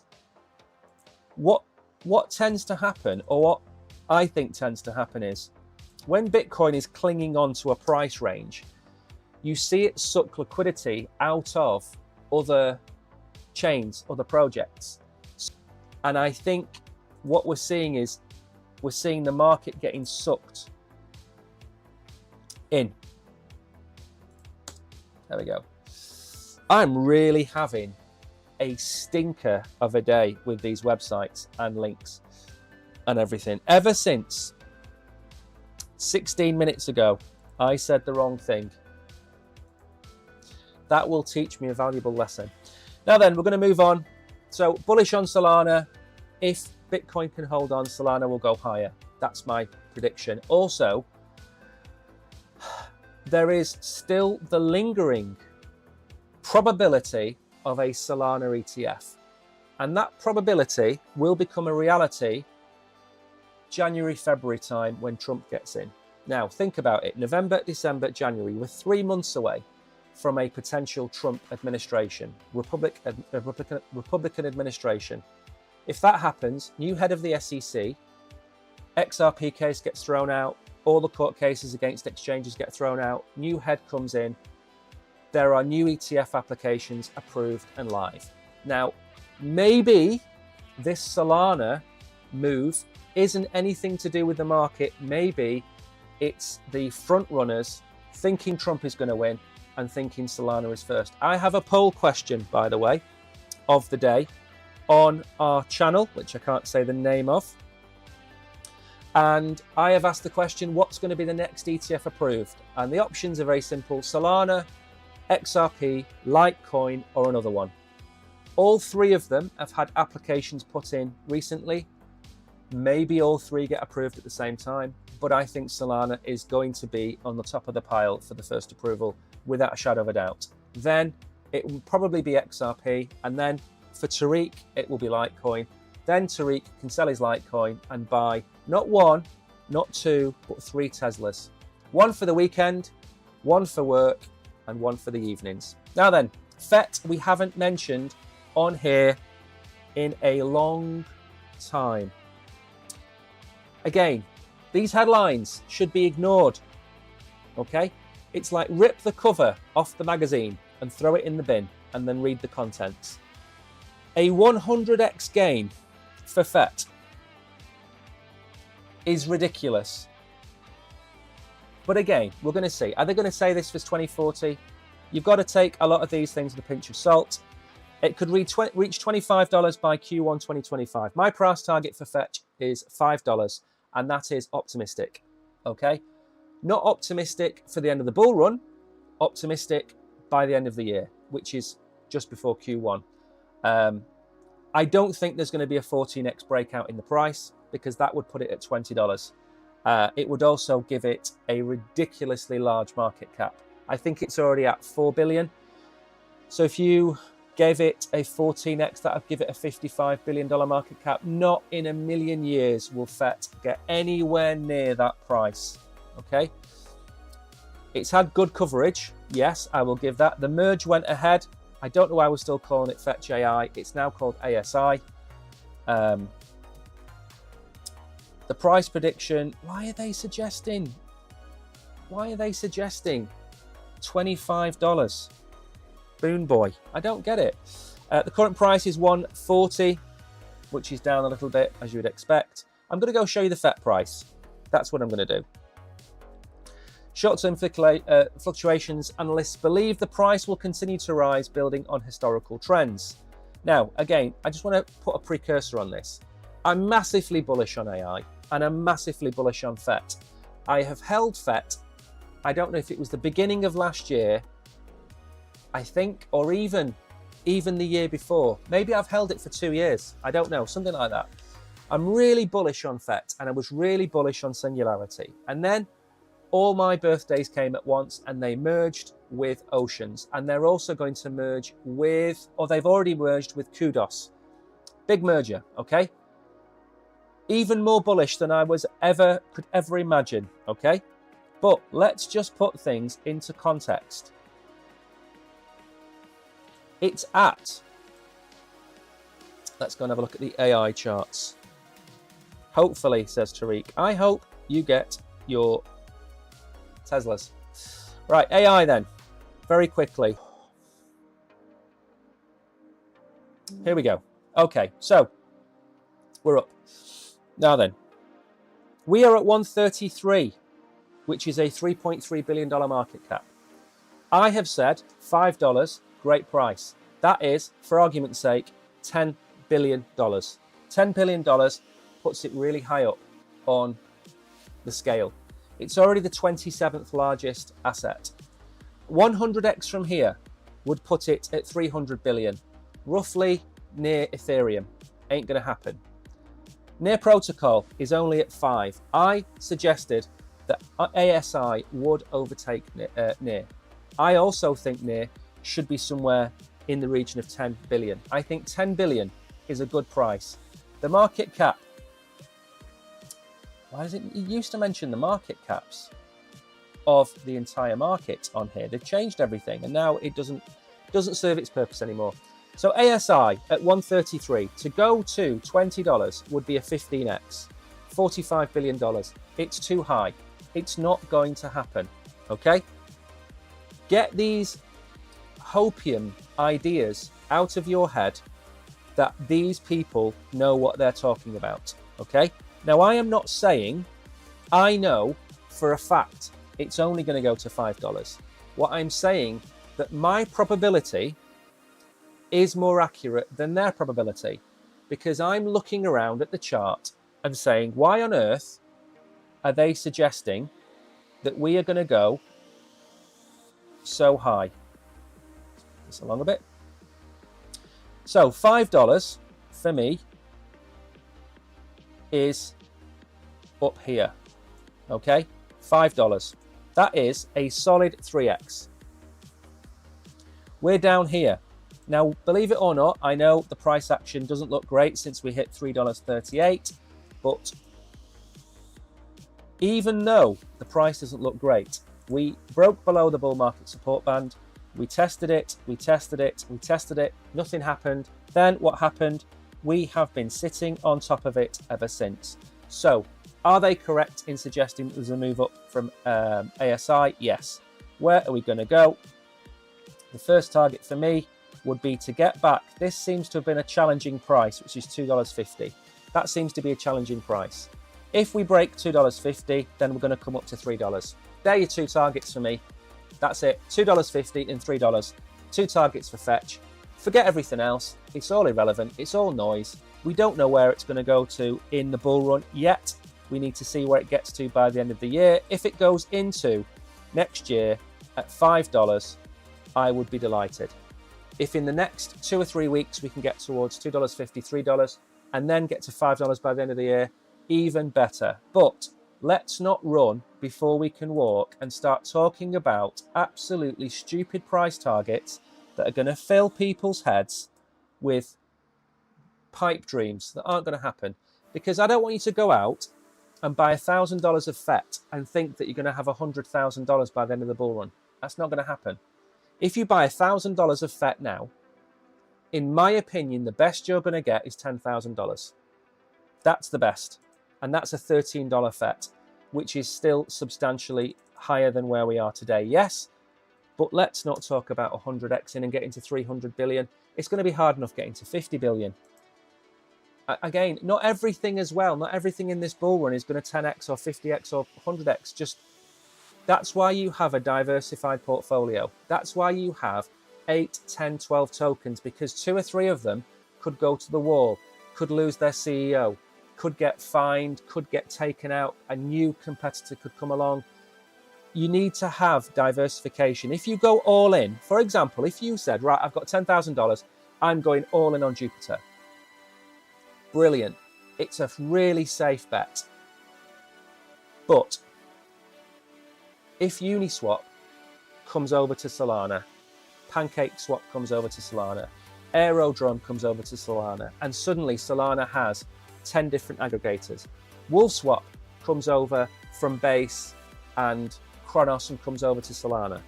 what tends to happen, or what I think tends to happen, is when Bitcoin is clinging on to a price range, you see it suck liquidity out of other chains, other projects. And I think what we're seeing is we're seeing the market getting sucked in. There we go. I'm really having a stinker of a day with these websites and links and everything. Ever since 16 minutes ago, I said the wrong thing. That will teach me a valuable lesson. Now then, we're going to move on. So bullish on Solana. If Bitcoin can hold on, Solana will go higher. That's my prediction. Also, there is still the lingering probability of a Solana ETF. And that probability will become a reality January, February time when Trump gets in. Now, think about it. November, December, January. We're 3 months away from a potential Trump administration, Republican administration. If that happens, new head of the SEC, XRP case gets thrown out, all the court cases against exchanges get thrown out, new head comes in, there are new ETF applications approved and live. Now, maybe this Solana move isn't anything to do with the market. Maybe it's the front runners thinking Trump is going to win and thinking Solana is first. I have a poll question, by the way, of the day on our channel, which I can't say the name of. And I have asked the question, what's going to be the next ETF approved? And the options are very simple: Solana, XRP, Litecoin, or another one. All three of them have had applications put in recently. Maybe all three get approved at the same time, but I think Solana is going to be on the top of the pile for the first approval without a shadow of a doubt. Then it will probably be XRP, and then for Tariq, it will be Litecoin. Then Tariq can sell his Litecoin and buy not one, not two, but 3 Teslas. One for the weekend, one for work, and one for the evenings. Now then, FET we haven't mentioned on here in a long time. Again, these headlines should be ignored, okay? It's like rip the cover off the magazine and throw it in the bin and then read the contents. A 100x gain for FET is ridiculous. But again, we're going to see. Are they going to say this was 2040? You've got to take a lot of these things with a pinch of salt. It could reach $25 by Q1 2025. My price target for Fetch is $5, and that is optimistic. Okay? Not optimistic for the end of the bull run, optimistic by the end of the year, which is just before Q1. I don't think there's going to be a 14x breakout in the price because that would put it at $20. It would also give it a ridiculously large market cap. I think it's already at 4 billion. So if you gave it a 14x, that would give it a $55 billion market cap. Not in a million years will FET get anywhere near that price. Okay. It's had good coverage. Yes, I will give that. The merge went ahead. I don't know why we're still calling it Fetch AI. It's now called ASI. The price prediction, why are they suggesting $25? Boon boy, I don't get it. The current price is 140, which is down a little bit as you would expect. I'm going to go show you the FET price. That's what I'm going to do. Short-term fluctuations, analysts believe the price will continue to rise, building on historical trends. Now, again, I just want to put a precursor on this. I'm massively bullish on AI, and I'm massively bullish on FET. I have held FET, I don't know if it was the beginning of last year, I think, or even the year before. Maybe I've held it for 2 years. I don't know, something like that. I'm really bullish on FET, and I was really bullish on Singularity. And then all my birthdays came at once and they merged with Oceans. And they're also going to merge with, or they've already merged with Kudos. Big merger, okay? Even more bullish than I could ever imagine, okay? But let's just put things into context. It's at, let's go and have a look at the AI charts. Hopefully, says Tariq, I hope you get your Teslas. Right, AI then, very quickly. Here we go. Okay, so we're up. Now then, we are at 133, which is a $3.3 billion market cap. I have said $5, great price. That is, for argument's sake, $10 billion. $10 billion puts it really high up on the scale. It's already the 27th largest asset. 100x from here would put it at 300 billion, roughly near Ethereum. Ain't going to happen. Near Protocol is only at 5. I suggested that ASI would overtake Near. I also think Near should be somewhere in the region of 10 billion. I think 10 billion is a good price. The market cap, why does it used to mention the market caps of the entire market on here? They've changed everything and now it doesn't serve its purpose anymore. So ASI at 133 to go to $20 would be a 15x, $45 billion. It's too high. It's not going to happen. Okay? Get these hopium ideas out of your head that these people know what they're talking about. Okay? Now, I am not saying I know for a fact it's only going to go to $5. What I'm saying that my probability is more accurate than their probability because I'm looking around at the chart and saying, why on earth are they suggesting that we are going to go so high? This along a bit. So $5 for me is up here. Okay, $5. That is a solid 3x. We're down here. Now, believe it or not, I know the price action doesn't look great since we hit $3.38, but even though the price doesn't look great, we broke below the bull market support band. We tested it, we tested it, we tested it. Nothing happened. Then what happened? We have been sitting on top of it ever since. So, are they correct in suggesting there's a move up from ASI? Yes. Where are we going to go? The first target for me would be to get back. This seems to have been a challenging price, which is $2.50. That seems to be a challenging price. If we break $2.50, then we're going to come up to $3. They're your two targets for me. That's it, $2.50 and $3. Two targets for fetch. Forget everything else. It's all irrelevant. It's all noise. We don't know where it's going to go to in the bull run yet. We need to see where it gets to by the end of the year. If it goes into next year at $5, I would be delighted. If in the next 2 or 3 weeks we can get towards $2.50, $3, and then get to $5 by the end of the year, even better. But let's not run before we can walk and start talking about absolutely stupid price targets that are going to fill people's heads with pipe dreams that aren't going to happen. Because I don't want you to go out and buy $1,000 of FET and think that you're going to have $100,000 by the end of the bull run. That's not going to happen. If you buy $1,000 of FET now, in my opinion, the best you're going to get is $10,000. That's the best. And that's a $13 FET, which is still substantially higher than where we are today. Yes, but let's not talk about 100x and getting to 300 billion. It's going to be hard enough getting to 50 billion. Again, not everything as well. Not everything in this bull run is going to 10x or 50x or 100x. Just that's why you have a diversified portfolio. That's why you have 8, 10, 12 tokens, because 2 or 3 of them could go to the wall, could lose their CEO, could get fined, could get taken out. A new competitor could come along. You need to have diversification. If you go all in, for example, if you said, right, I've got $10,000, I'm going all in on Jupiter. Brilliant. It's a really safe bet. But if Uniswap comes over to Solana, PancakeSwap comes over to Solana, Aerodrome comes over to Solana, and suddenly Solana has 10 different aggregators. WolfSwap comes over from Base and Chronos and comes over to Solana.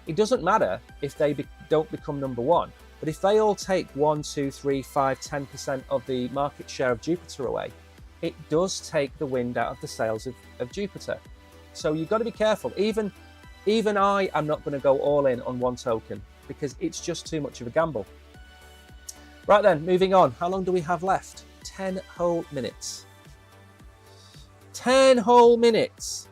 It doesn't matter if they don't become number one, but if they all take 1, 2, 3, 5, 10% of the market share of Jupiter away, it does take the wind out of the sails of Jupiter. So you've got to be careful. Even I am not going to go all in on one token because it's just too much of a gamble. Right then, moving on. How long do we have left? 10 whole minutes. 10 whole minutes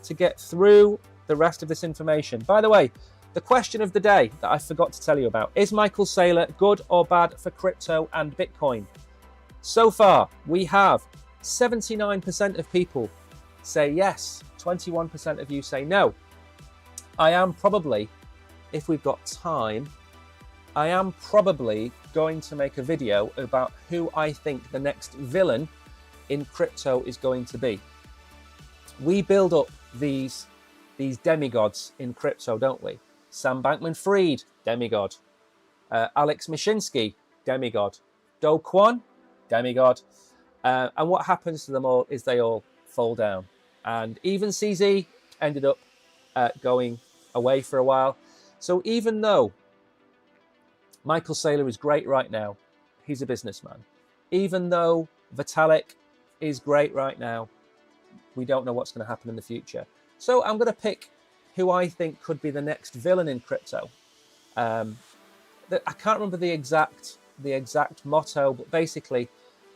to get through the rest of this information. By the way, the question of the day that I forgot to tell you about, is Michael Saylor good or bad for crypto and Bitcoin? So far, we have 79% of people say yes, 21% of you say no. I am probably, if we've got time, I am probably going to make a video about who I think the next villain in crypto is going to be. We build up these demigods in crypto, don't we? Sam Bankman-Fried, demigod. Alex Mashinsky, demigod. Do Kwon, demigod. And what happens to them all is they all fall down. And even CZ ended up going away for a while. So even though Michael Saylor is great right now, he's a businessman. Even though Vitalik is great right now, we don't know what's going to happen in the future. So I'm going to pick who I think could be the next villain in crypto. I can't remember the exact motto, but basically,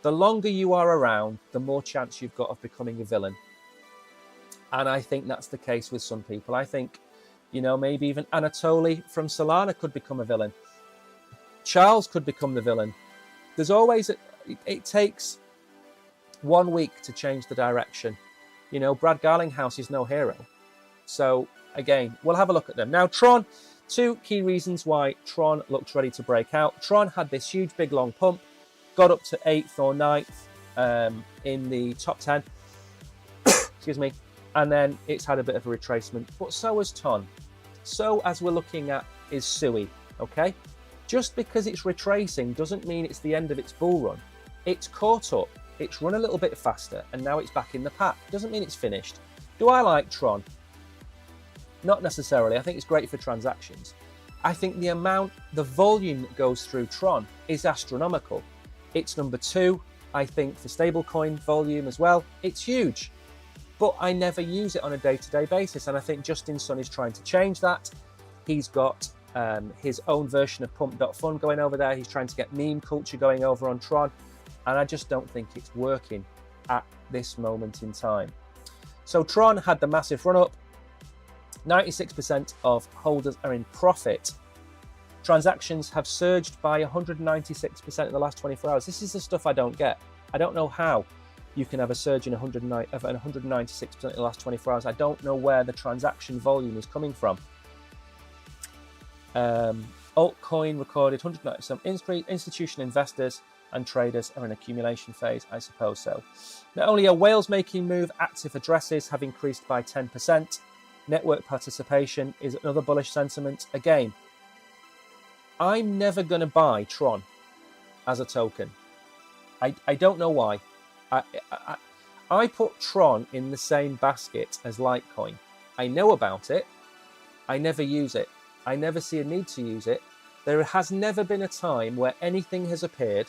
the longer you are around, the more chance you've got of becoming a villain. And I think that's the case with some people. I think, maybe even Anatoly from Solana could become a villain. Charles could become the villain. There's always, it takes 1 week to change the direction. Brad Garlinghouse is no hero. So again, we'll have a look at them. Now, Tron, 2 key reasons why Tron looks ready to break out. Tron had this huge, big, long pump, got up to 8th or 9th in the top 10. Excuse me. And then it's had a bit of a retracement. But so has Ton. So, as we're looking at, is Sui. Okay? Just because it's retracing doesn't mean it's the end of its bull run. It's caught up. It's run a little bit faster, and now it's back in the pack. Doesn't mean it's finished. Do I like Tron? Not necessarily. I think it's great for transactions. I think the volume that goes through Tron is astronomical. It's number 2, I think, for stablecoin volume as well. It's huge. But I never use it on a day-to-day basis, and I think Justin Sun is trying to change that. He's got his own version of Pump.fun going over there. He's trying to get meme culture going over on Tron. And I just don't think it's working at this moment in time. So Tron had the massive run up. 96% of holders are in profit. Transactions have surged by 196% in the last 24 hours. This is the stuff I don't get. I don't know how you can have a surge in 196% in the last 24 hours. I don't know where the transaction volume is coming from. Altcoin recorded 190%. Institutional investors and traders are in accumulation phase, I suppose so. Not only are whales making move, active addresses have increased by 10%. Network participation is another bullish sentiment. Again, I'm never going to buy Tron as a token. I don't know why. I put Tron in the same basket as Litecoin. I know about it. I never use it. I never see a need to use it. There has never been a time where anything has appeared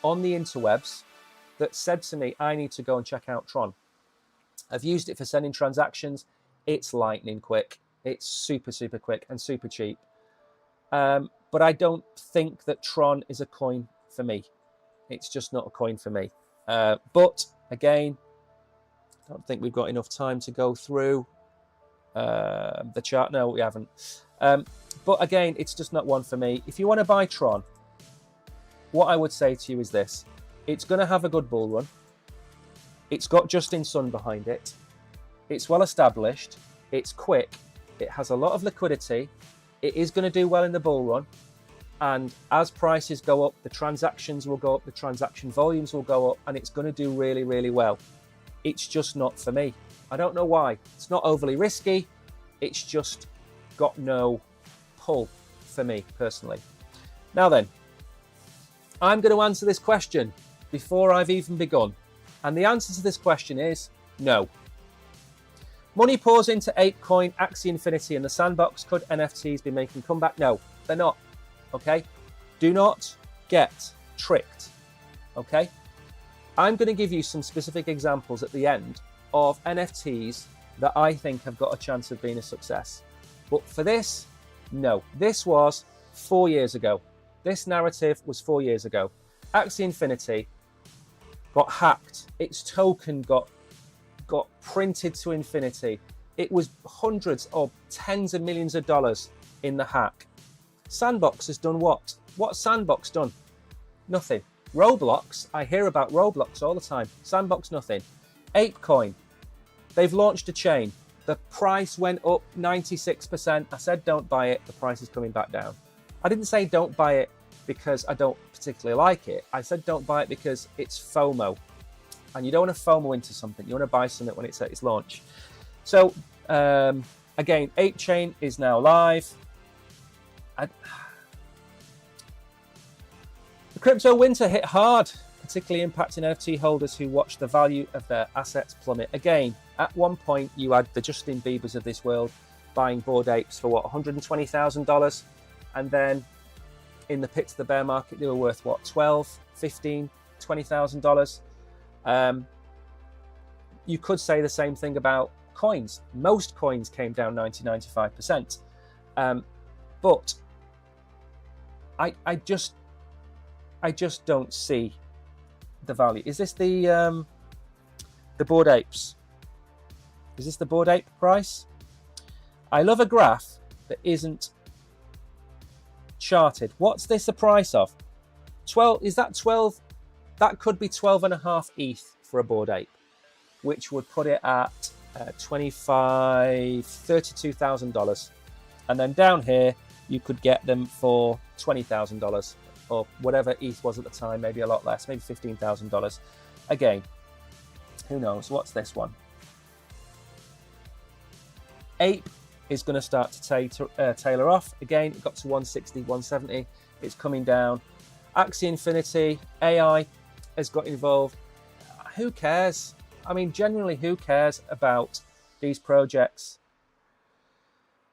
on the interwebs that said to me, I need to go and check out Tron. I've used it for sending transactions. It's lightning quick. It's super, super quick and super cheap. But I don't think that Tron is a coin for me. It's just not a coin for me. But again, I don't think we've got enough time to go through the chart. No, we haven't. But again, it's just not one for me. If you want to buy Tron, what I would say to you is this. It's going to have a good bull run. It's got Justin Sun behind it. It's well established. It's quick. It has a lot of liquidity. It is going to do well in the bull run. And as prices go up, the transactions will go up, the transaction volumes will go up, and it's going to do really, really well. It's just not for me. I don't know why. It's not overly risky. It's just got no pull for me personally. Now then, I'm going to answer this question before I've even begun. And the answer to this question is no. Money pours into ApeCoin, Axie Infinity, and the Sandbox. Could NFTs be making a comeback? No, they're not. Okay? Do not get tricked. Okay? I'm going to give you some specific examples at the end of NFTs that I think have got a chance of being a success. But for this, no. This was 4 years ago. This narrative was 4 years ago. Axie Infinity got hacked. Its token got printed to infinity. It was hundreds or tens of millions of dollars in the hack. Sandbox has done what? What's Sandbox done? Nothing. Roblox, I hear about Roblox all the time. Sandbox, nothing. ApeCoin, they've launched a chain. The price went up 96%. I said don't buy it. The price is coming back down. I didn't say don't buy it because I don't particularly like it. I said don't buy it because it's FOMO. And you don't want to FOMO into something. You want to buy something when it's at its launch. So, again, Ape Chain is now live. The crypto winter hit hard, particularly impacting NFT holders who watch the value of their assets plummet. Again, at one point, you had the Justin Biebers of this world buying Bored Apes for what, $120,000? And then in the pits of the bear market, they were worth what, $12, $15, $20,000? You could say the same thing about coins. Most coins came down 90-95%. But I just don't see the value. Is this the Bored Apes? Is this the Bored Ape price? I love a graph that isn't charted. What's this the price of? 12, is that 12? That could be 12.5 ETH for a Bored Ape, which would put it at $32,000. And then down here, you could get them for $20,000 or whatever ETH was at the time, maybe a lot less, maybe $15,000. Again, who knows? What's this one? Ape is going to start to tailor off. Again, it got to 160, 170. It's coming down. Axie Infinity, AI has got involved. Who cares? I mean, generally, who cares about these projects?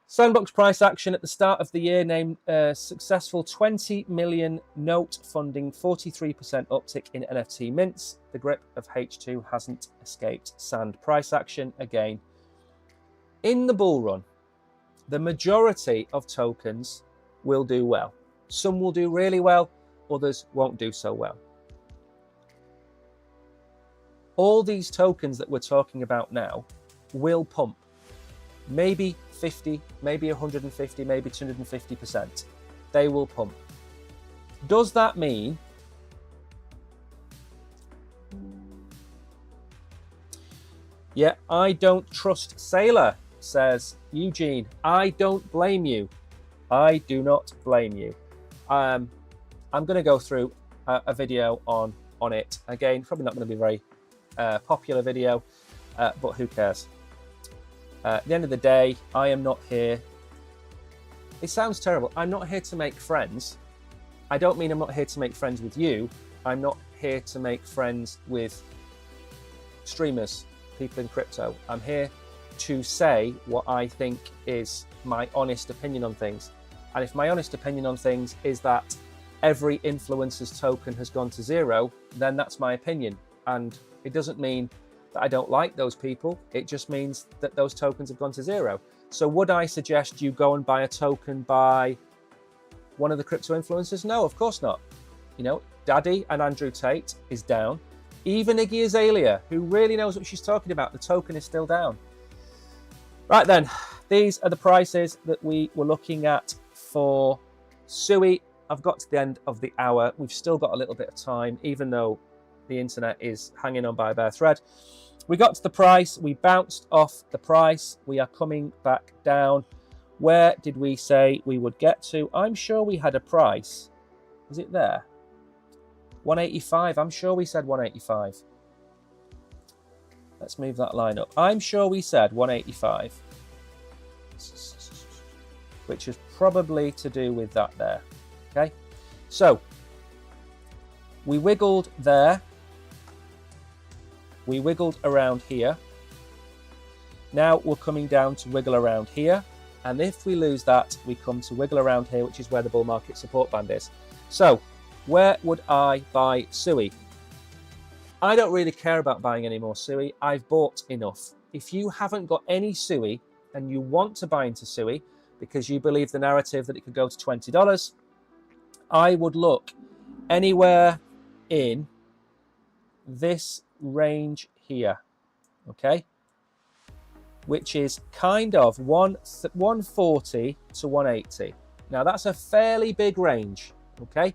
Sandbox price action at the start of the year named successful 20 million note funding, 43% uptick in NFT mints. The grip of H2 hasn't escaped Sand price action again. In the bull run, the majority of tokens will do well. Some will do really well, others won't do so well. All these tokens that we're talking about now will pump. Maybe 50, maybe 150, maybe 250%. They will pump. Does that mean yeah, I don't trust Sailor, says Eugene. I don't blame you. I do not blame you. I'm going to go through a video on it. Again, probably not going to be a very popular video, but who cares? At the end of the day, I am not here. It sounds terrible. I'm not here to make friends. I don't mean I'm not here to make friends with you. I'm not here to make friends with streamers, people in crypto. I'm here to say what I think is my honest opinion on things. And if my honest opinion on things is that every influencer's token has gone to zero, then that's my opinion. And it doesn't mean that I don't like those people. It just means that those tokens have gone to zero. So would I suggest you go and buy a token by one of the crypto influencers? No, of course not. You know, Daddy and Andrew Tate is down. Even Iggy Azalea, who really knows what she's talking about, the token is still down. Right then, these are the prices that we were looking at for Sui. I've got to the end of the hour. We've still got a little bit of time, even though the internet is hanging on by a bare thread. We got to the price. We bounced off the price. We are coming back down. Where did we say we would get to? I'm sure we had a price. Is it there? 185. I'm sure we said 185. Let's move that line up. I'm sure we said 185, which is probably to do with that there. Okay, so we wiggled there. We wiggled around here. Now we're coming down to wiggle around here. And if we lose that, we come to wiggle around here, which is where the bull market support band is. So where would I buy Sui? I don't really care about buying any more Sui. I've bought enough. If you haven't got any Sui and you want to buy into Sui because you believe the narrative that it could go to $20, I would look anywhere in this range here, okay? Which is kind of 140 to 180. Now that's a fairly big range, okay?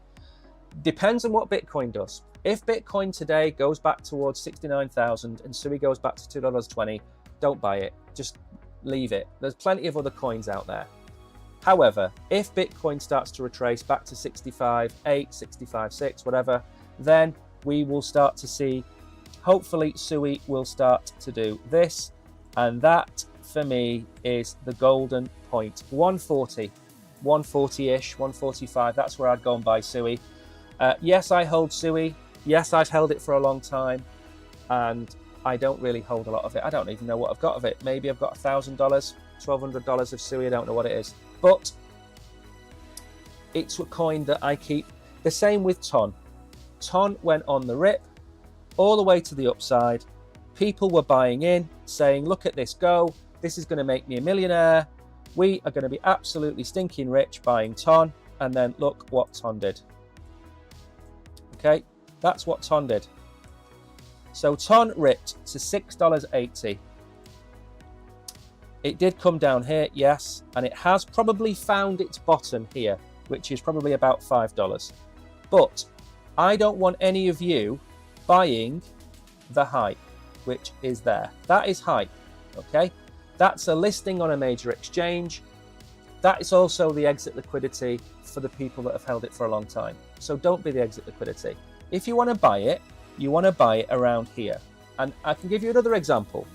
Depends on what Bitcoin does. If Bitcoin today goes back towards 69,000 and Sui goes back to $2.20, don't buy it. Just leave it. There's plenty of other coins out there. However, if Bitcoin starts to retrace back to 65.8, 65.6, whatever, then we will start to see, hopefully Sui will start to do this. And that, for me, is the golden point. 140, 140-ish, 145, that's where I'd go and buy Sui. Yes, I hold Sui. Yes, I've held it for a long time. And I don't really hold a lot of it. I don't even know what I've got of it. Maybe I've got $1,000, $1,200 of Sui. I don't know what it is. But it's a coin that I keep. The same with Ton. Ton went on the rip all the way to the upside. People were buying in, saying, look at this go. This is going to make me a millionaire. We are going to be absolutely stinking rich buying Ton. And then look what Ton did. Okay, that's what Ton did. So Ton ripped to $6.80. It did come down here, yes, and it has probably found its bottom here, which is probably about $5. But I don't want any of you buying the hype, which is there. That is hype, okay? That's a listing on a major exchange. That is also the exit liquidity for the people that have held it for a long time. So don't be the exit liquidity. If you want to buy it, you want to buy it around here. And I can give you another example.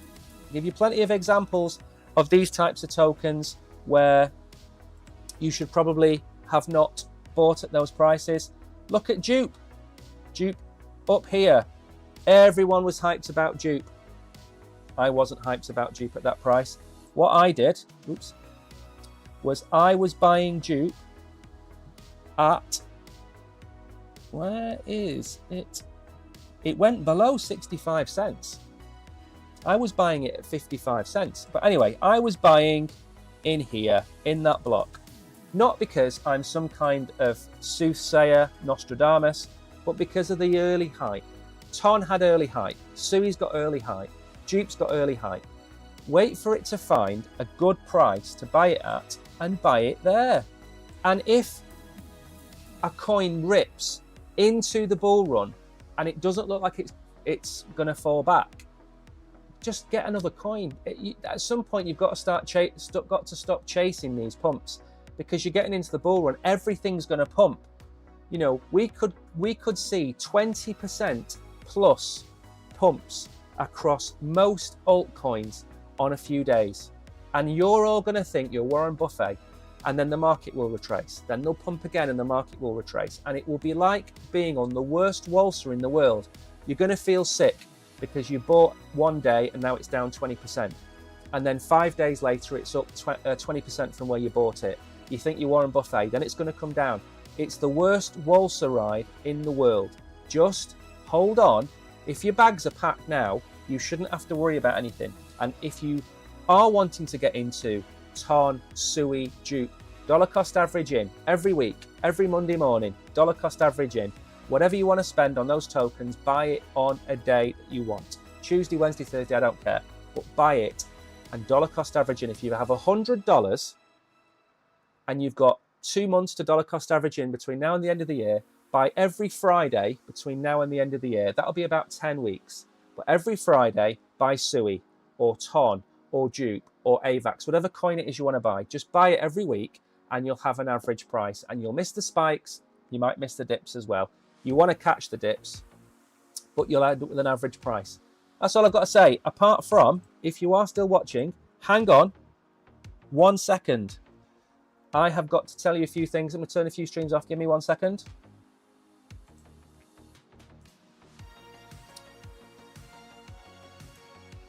I'll give you plenty of examples of these types of tokens where you should probably have not bought at those prices. Look at Dupe. Dupe up here. Everyone was hyped about Dupe. I wasn't hyped about Dupe at that price. What I did, was I was buying Dupe at, where is it? It went below 65 cents. I was buying it at 55 cents. But anyway, I was buying in here, in that block. Not because I'm some kind of soothsayer, Nostradamus, but because of the early hype. Ton had early hype, Sui's got early hype, Dupe's got early hype. Wait for it to find a good price to buy it at and buy it there. And if a coin rips into the bull run and it doesn't look like it's going to fall back, just get another coin. At some point, you've got to stop chasing these pumps, because you're getting into the bull run. Everything's going to pump. You know, we could see 20% plus pumps across most altcoins on a few days, and you're all going to think you're Warren Buffett, and then the market will retrace. Then they'll pump again, and the market will retrace, and it will be like being on the worst waltzer in the world. You're going to feel sick because you bought one day and now it's down 20%, and then 5 days later it's up 20% from where you bought it. You think you're Warren Buffett, then it's going to come down. It's the worst waltzer ride in the world. Just hold on. If your bags are packed now, you shouldn't have to worry about anything. And if you are wanting to get into Ton, Sui, Dupe, dollar cost average in every week, every Monday morning, dollar cost average in. Whatever you want to spend on those tokens, buy it on a day that you want. Tuesday, Wednesday, Thursday, I don't care. But buy it and dollar cost average in. If you have $100 and you've got 2 months to dollar cost average in between now and the end of the year, buy every Friday between now and the end of the year. That'll be about 10 weeks. But every Friday, buy Sui or Ton or Dupe or AVAX, whatever coin it is you want to buy. Just buy it every week and you'll have an average price. And you'll miss the spikes. You might miss the dips as well. You want to catch the dips, but you'll end up with an average price. That's all I've got to say. Apart from, if you are still watching, hang on 1 second. I have got to tell you a few things. I'm going to turn a few streams off. Give me 1 second.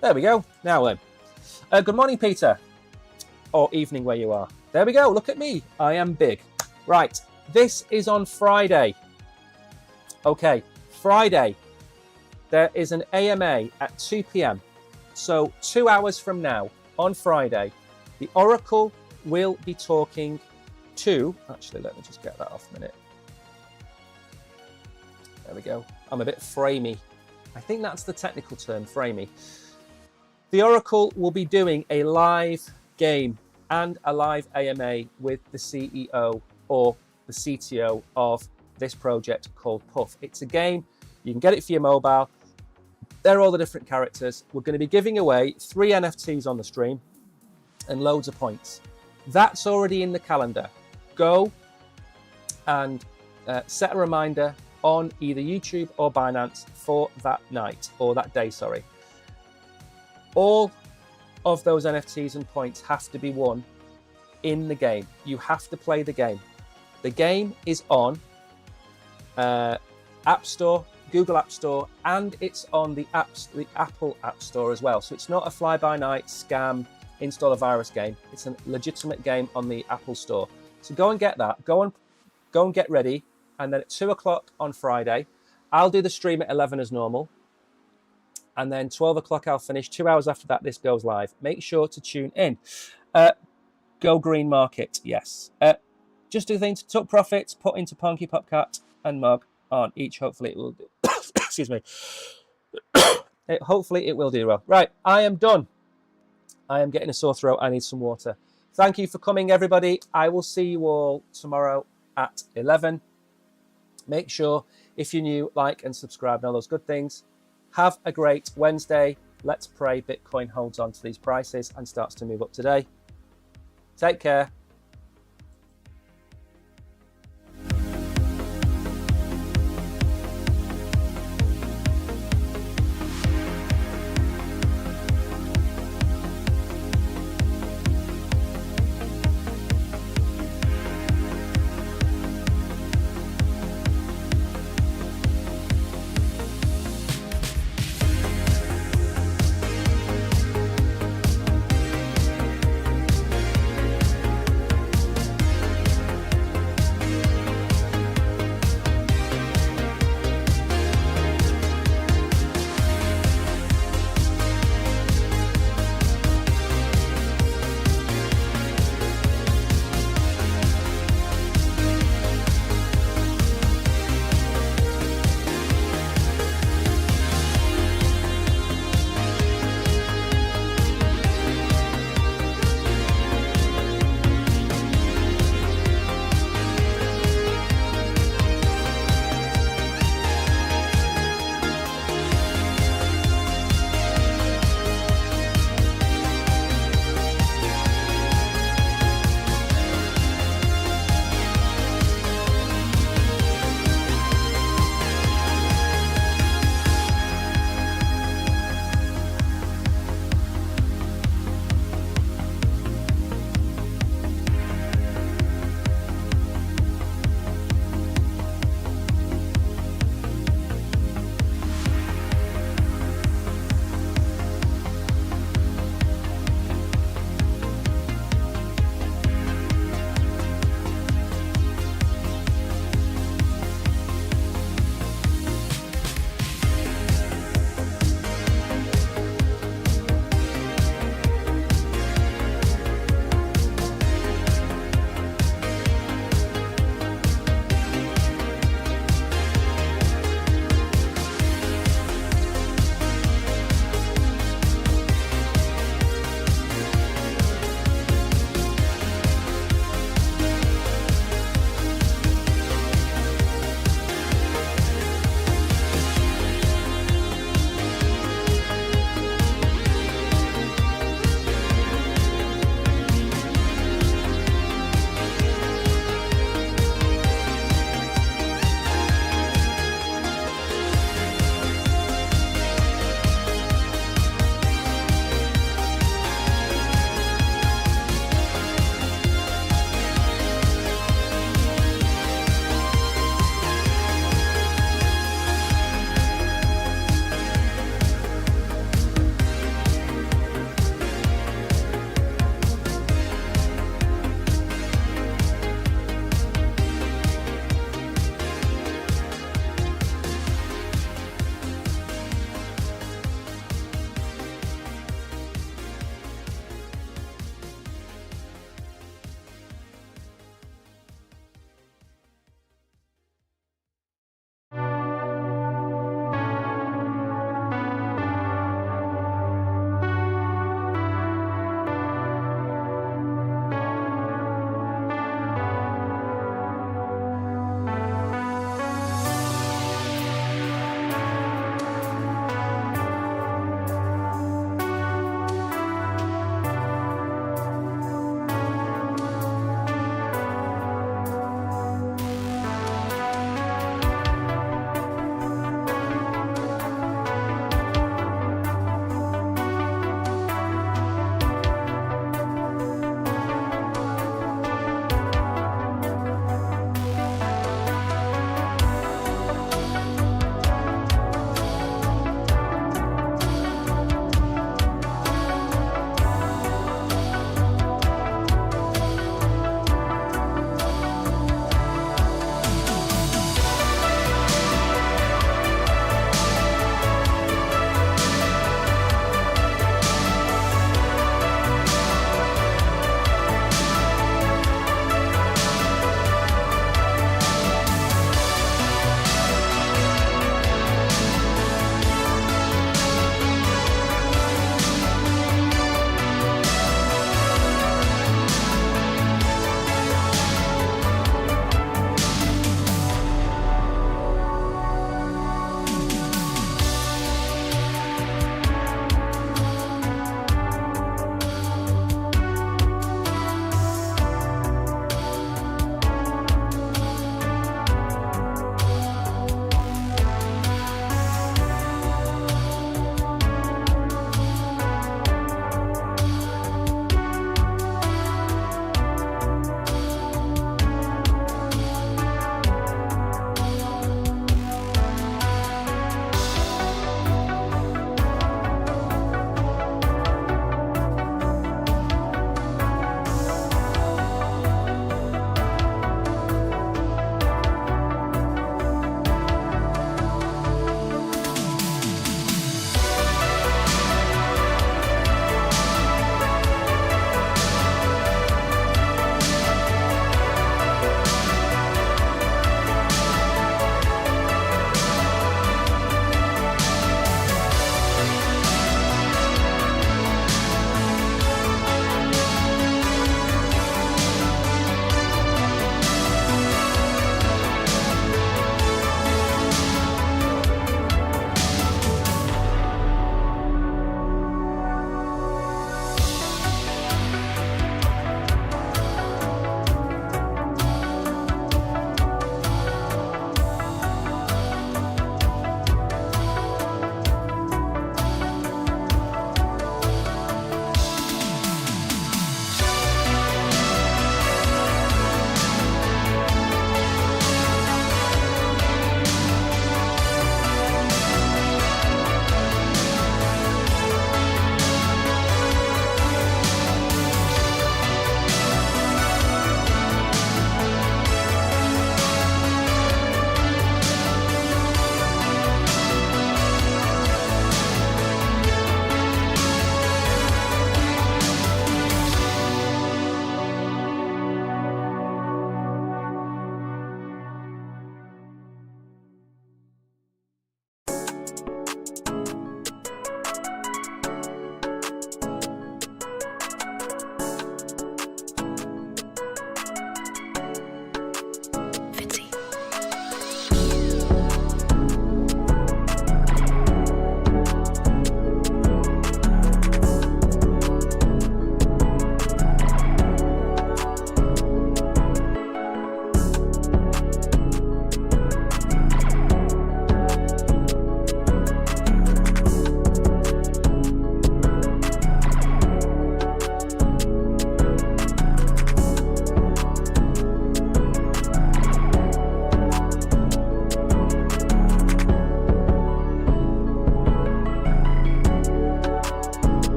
There we go. Now then. Good morning, Peter. Or evening where you are. There we go. Look at me. I am big. Right. This is on Friday. Okay. Friday. There is an AMA at 2 p.m. So 2 hours from now on Friday, the Oracle will be talking to, actually, let me just get that off a minute. There we go. I'm a bit framey. I think that's the technical term, framey. The Oracle will be doing a live game and a live AMA with the CEO or the CTO of this project called Puff. It's a game. You can get it for your mobile. They're all the different characters. We're going to be giving away 3 NFTs on the stream and loads of points. That's already in the calendar. Go and set a reminder on either YouTube or Binance for that night, or that day, sorry. All of those NFTs and points have to be won in the game. You have to play the game. The game is on App Store, Google App Store, and it's on the Apple App Store as well. So it's not a fly-by-night scam, install a virus game. It's a legitimate game on the Apple Store. So go and get that. Go and get ready. And then at 2 o'clock on Friday, I'll do the stream at 11 as normal. And then 12 o'clock I'll finish. 2 hours after that, this goes live. Make sure to tune in. Go green market, yes. Just do the thing to tuck profits, put into Ponky, Popcat, and Mug on each. Hopefully it will do. Excuse me. Hopefully it will do well. Right, I am done. I am getting a sore throat. I need some water. Thank you for coming, everybody. I will see you all tomorrow at 11. Make sure, if you're new, like and subscribe and all those good things. Have a great Wednesday. Let's pray Bitcoin holds on to these prices and starts to move up today. Take care.